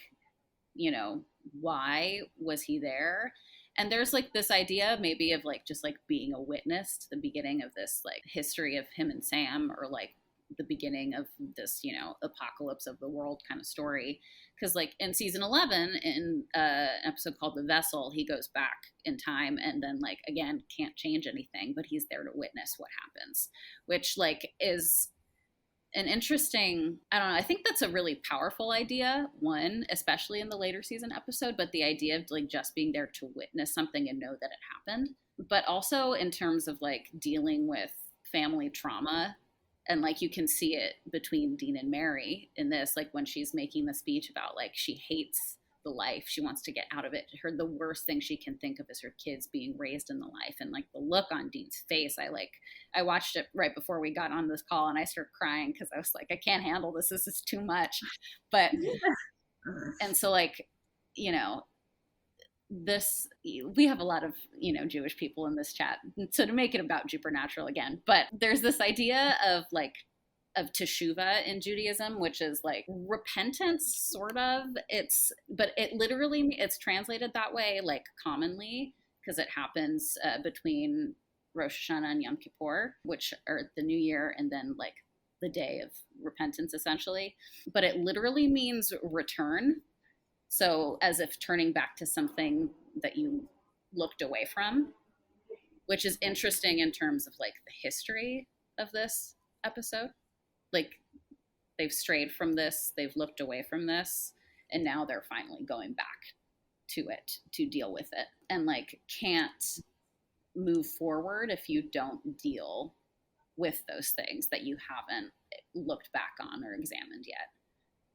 why was he there? And there's like this idea maybe of like just like being a witness to the beginning of this like history of him and Sam, or like the beginning of this, apocalypse of the world kind of story. Because like in season 11, in an episode called The Vessel, he goes back in time and then like, again, can't change anything, but he's there to witness what happens, which like is an interesting, I don't know, I think that's a really powerful idea, one, especially in the later season episode, but the idea of like just being there to witness something and know that it happened, but also in terms of like dealing with family trauma. And like you can see it between Dean and Mary in this, like when she's making the speech about like she hates the life, she wants to get out of it. The worst thing she can think of is her kids being raised in the life, and like the look on Dean's face. I watched it right before we got on this call, and I started crying because I was like, I can't handle this. This is too much. But and so like, we have a lot of, Jewish people in this chat. So to make it about Jupernatural again, but there's this idea of teshuvah in Judaism, which is like repentance, sort of. But it's translated that way, like commonly, because it happens between Rosh Hashanah and Yom Kippur, which are the New Year, and then like the day of repentance, essentially. But it literally means return. So as if turning back to something that you looked away from, which is interesting in terms of like the history of this episode. Like they've strayed from this, they've looked away from this, and now they're finally going back to it to deal with it, and like can't move forward if you don't deal with those things that you haven't looked back on or examined yet.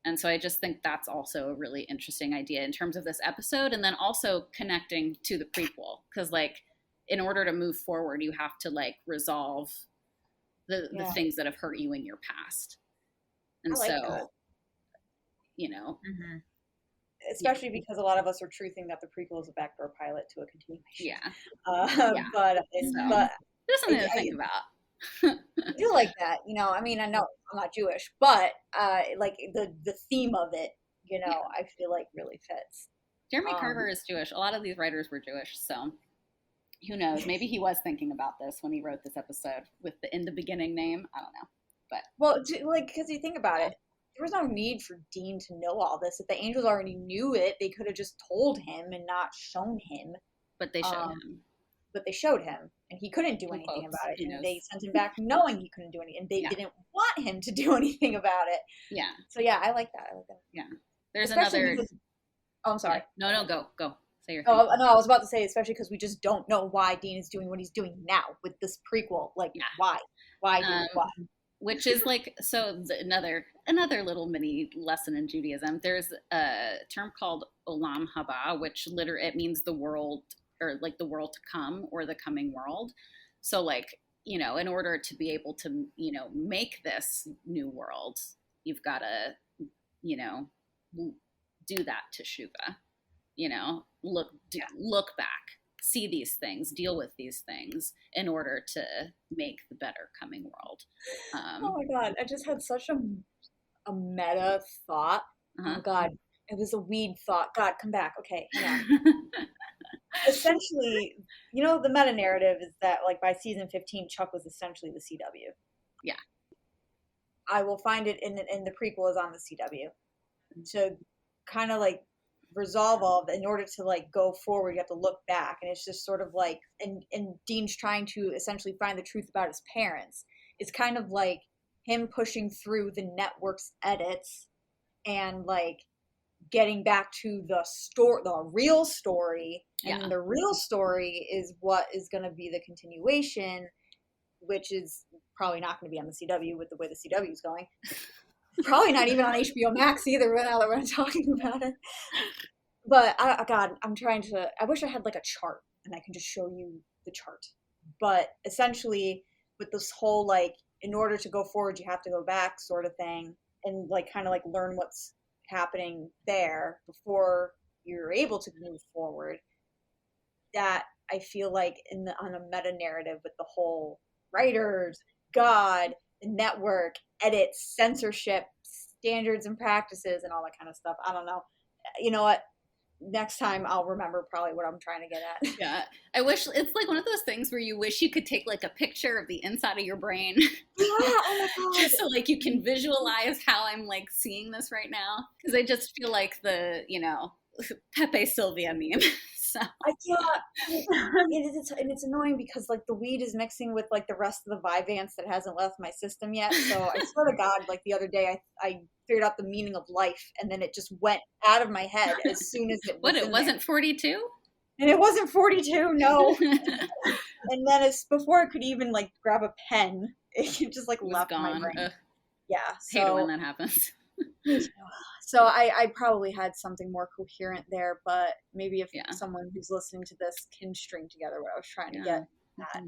And so I just think that's also a really interesting idea in terms of this episode, and then also connecting to the prequel, because like in order to move forward, you have to like resolve the things that have hurt you in your past. And like so, that. Mm-hmm. Especially because a lot of us are truthing that the prequel is a backdoor pilot to a continuation. Yeah. But there's something to think about. I do like that. I mean, I know I'm not Jewish, but like the theme of it, I feel like really fits. Jeremy Carver is Jewish. A lot of these writers were Jewish, so who knows? Maybe he was thinking about this when he wrote this episode with the in the beginning name. I don't know, but because you think about it, there was no need for Dean to know all this. If the angels already knew it, they could have just told him and not shown him. But they showed him. But they showed him, and he couldn't do anything about it. And they sent him back knowing he couldn't do anything, and they didn't want him to do anything about it. Yeah. So yeah, I like that. Yeah. There's especially because, I'm sorry. No, go. Say your thing. Oh no, I was about to say, especially because we just don't know why Dean is doing what he's doing now with this prequel. Like, why? Why? Which is like, so another little mini lesson in Judaism. There's a term called olam haba, which it means the world, or like the world to come, or the coming world. So like, in order to be able to, make this new world, you've got to, do that teshuvah, look back, see these things, deal with these things in order to make the better coming world. Oh my God, I just had such a meta thought. Oh God, it was a weed thought. God, come back. Okay, hang on. Essentially, the meta narrative is that like by season 15, Chuck was essentially the CW. Yeah. I will find it in the prequel is on the CW to kind of like resolve all of it. In order to like go forward, you have to look back, and it's just sort of like, and Dean's trying to essentially find the truth about his parents. It's kind of like him pushing through the network's edits and like getting back to the real story. And the real story is what is going to be the continuation, which is probably not going to be on the CW with the way the CW is going. Probably not even on HBO Max either, now that we're talking about it. But, I wish I had like a chart and I can just show you the chart. But essentially, with this whole like, in order to go forward, you have to go back sort of thing, and like kind of like learn what's happening there before you're able to move forward. That I feel like on a meta narrative with the whole writers, God, the network, edits, censorship, standards and practices, and all that kind of stuff. I don't know. You know what? Next time I'll remember probably what I'm trying to get at. Yeah. I wish it's like one of those things where you wish you could take like a picture of the inside of your brain. Yeah, oh my God. Just so like you can visualize how I'm like seeing this right now. Because I just feel like the, Pepe Sylvia meme. So. It's annoying because like the weed is mixing with like the rest of the Vyvanse that hasn't left my system yet. So I swear to God, like the other day I figured out the meaning of life, and then it just went out of my head as soon as it was. What, it wasn't 42? And it wasn't 42, no. And then it's before I could even like grab a pen, it just like left my brain. Ugh. Yeah. Hate it when that happens. So I probably had something more coherent there, but maybe if someone who's listening to this can string together what I was trying to get at.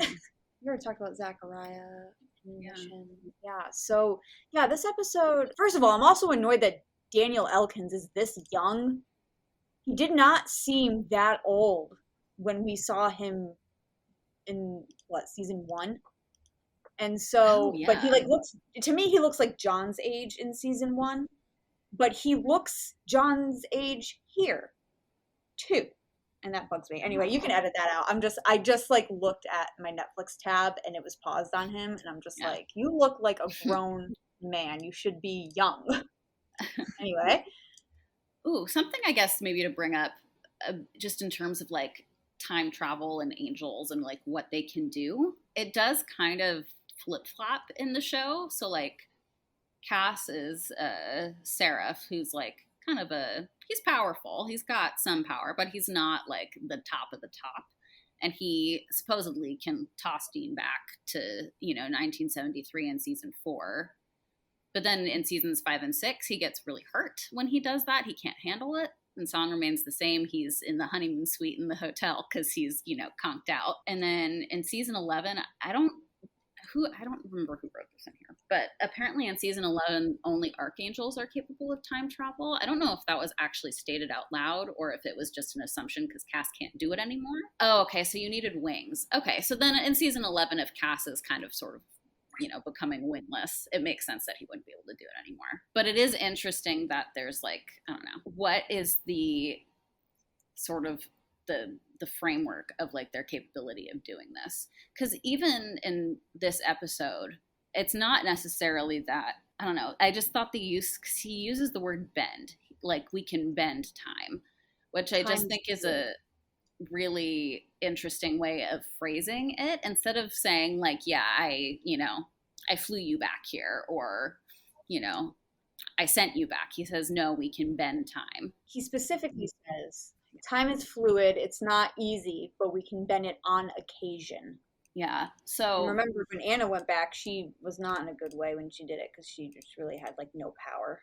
We already talked about Zachariah. Yeah. So, this episode, first of all, I'm also annoyed that Daniel Elkins is this young. he did not seem that old when we saw him in season 1. And so, but he like looks, to me, he looks like John's age in season 1, but he looks John's age here too. And that bugs me. Anyway, you can edit that out. I just like looked at my Netflix tab and it was paused on him. And I'm just like, you look like a grown man. You should be young. Anyway. Ooh, something I guess maybe to bring up just in terms of like time travel and angels and like what they can do. It does kind of flip-flop in the show. So like Cass is Seraph, who's like kind of he's powerful. He's got some power, but he's not like the top of the top. And he supposedly can toss Dean back to, 1973 in season 4. But then in seasons 5 and 6, he gets really hurt when he does that. He can't handle it. And song remains the same. He's in the honeymoon suite in the hotel because he's, conked out. And then in season 11, I don't remember who wrote this in here, but apparently in season 11, only archangels are capable of time travel. I don't know if that was actually stated out loud or if it was just an assumption because Cass can't do it anymore. Oh, okay. So you needed wings. Okay. So then in season 11, if Cass is kind of sort of, becoming wingless, it makes sense that he wouldn't be able to do it anymore. But it is interesting that there's like, I don't know, what is the sort of the framework of like their capability of doing this? Because even in this episode, it's not necessarily that, I don't know, I just thought because he uses the word bend, like we can bend time, which I just think is a really interesting way of phrasing it. Instead of saying like, yeah, I flew you back here, or, I sent you back. He says, no, we can bend time. He specifically says, time is fluid. It's not easy, but we can bend it on occasion. Yeah. So and remember when Anna went back, she was not in a good way when she did it because she just really had like no power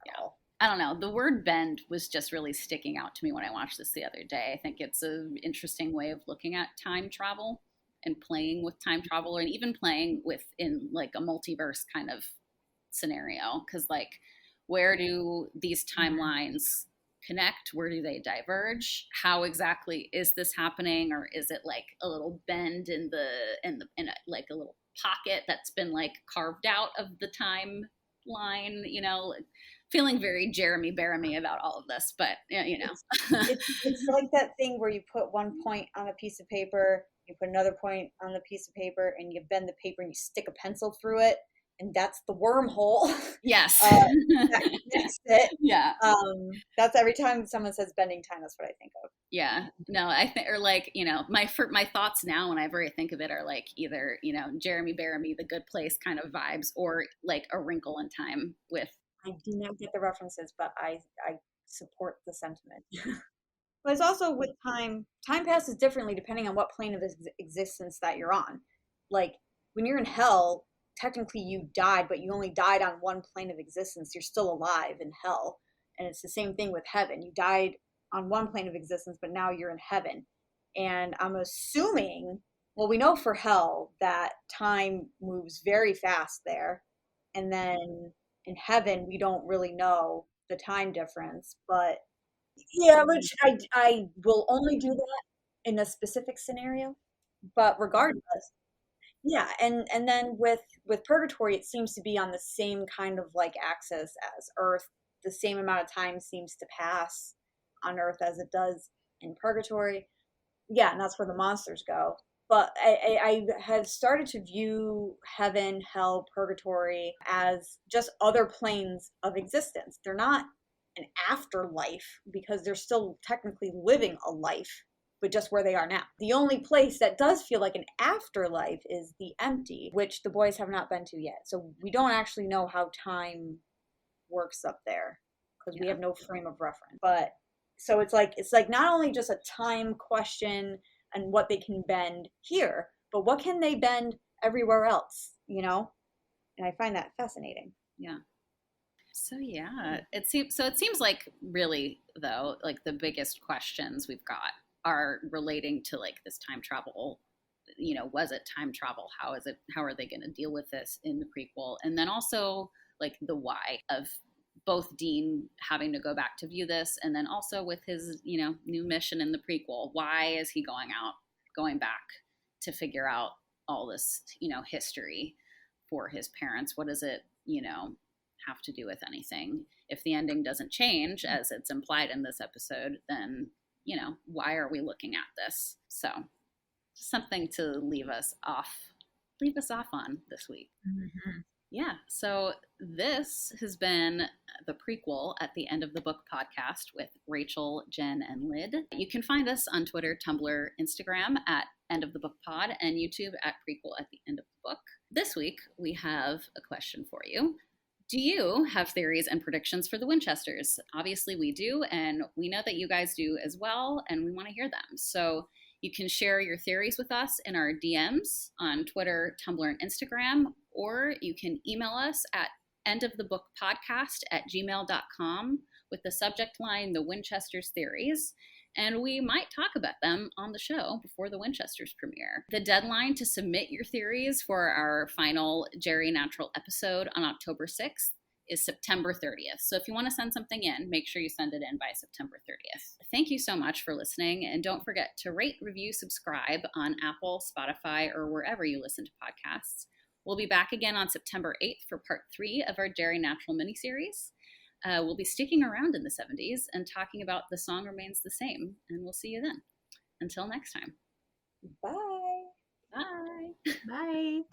at all. I don't know. The word bend was just really sticking out to me when I watched this the other day. I think it's an interesting way of looking at time travel and playing with time travel, and even playing with in like a multiverse kind of scenario. Because like, where do these timelines connect? Where do they diverge? How exactly is this happening? Or is it like a little bend in like a little pocket that's been like carved out of the timeline? Feeling very Jearimy Bearimy about all of this, but it's like that thing where you put one point on a piece of paper, you put another point on the piece of paper, and you bend the paper and you stick a pencil through it, and that's the wormhole. Yes. That connects it. Yeah. That's every time someone says bending time, that's what I think of. Yeah. No, I think, or like, my thoughts now whenever I think of it are like either, Jearimy Bearimy, The Good Place kind of vibes, or like A Wrinkle in Time with. I do not get the references, but I support the sentiment. But it's also with time passes differently depending on what plane of existence that you're on. Like when you're in hell, technically you died, but you only died on one plane of existence. You're still alive in hell. And it's the same thing with heaven. You died on one plane of existence, but now you're in heaven. And I'm assuming, well, we know for hell that time moves very fast there. And then in heaven, we don't really know the time difference. But yeah, which I will only do that in a specific scenario. But regardless, yeah, and then with purgatory, it seems to be on the same kind of like axis as Earth. The same amount of time seems to pass on Earth as it does in purgatory. Yeah, and that's where the monsters go. But I have started to view heaven, hell, purgatory as just other planes of existence. They're not an afterlife because they're still technically living a life, but just where they are now. The only place that does feel like an afterlife is the empty, which the boys have not been to yet. So we don't actually know how time works up there because we have no frame of reference. But so it's like not only just a time question and what they can bend here, but what can they bend everywhere else, And I find that fascinating. Yeah. So yeah, it seems like really though, like the biggest questions we've got are relating to like this time travel. Was it time travel? How are they going to deal with this in the prequel? And then also like the why of both Dean having to go back to view this, and then also with his, new mission in the prequel. Why is he going back to figure out all this, history for his parents? What does it, have to do with anything? If the ending doesn't change, as it's implied in this episode, then, why are we looking at this? So something to leave us off on this week. Mm-hmm. Yeah, so this has been the Prequel at the End of the Book podcast with Rachel, Jen, and Lyd. You can find us on Twitter, Tumblr, Instagram at End of the Book Pod, and YouTube at Prequel at the End of the Book. This week, we have a question for you. Do you have theories and predictions for the Winchesters? Obviously, we do, and we know that you guys do as well, and we want to hear them. So you can share your theories with us in our DMs on Twitter, Tumblr, and Instagram, or you can email us at endofthebookpodcast@gmail.com with the subject line, The Winchesters Theories, and we might talk about them on the show before the Winchesters premiere. The deadline to submit your theories for our final Jarynatural episode on October 6th is September 30th. So if you want to send something in, make sure you send it in by September 30th. Thank you so much for listening, and don't forget to rate, review, subscribe on Apple, Spotify, or wherever you listen to podcasts. We'll be back again on September 8th for part 3 of our Jarynatural miniseries. We'll be sticking around in the 70s and talking about The Song Remains the Same, and we'll see you then. Until next time. Bye. Bye. Bye.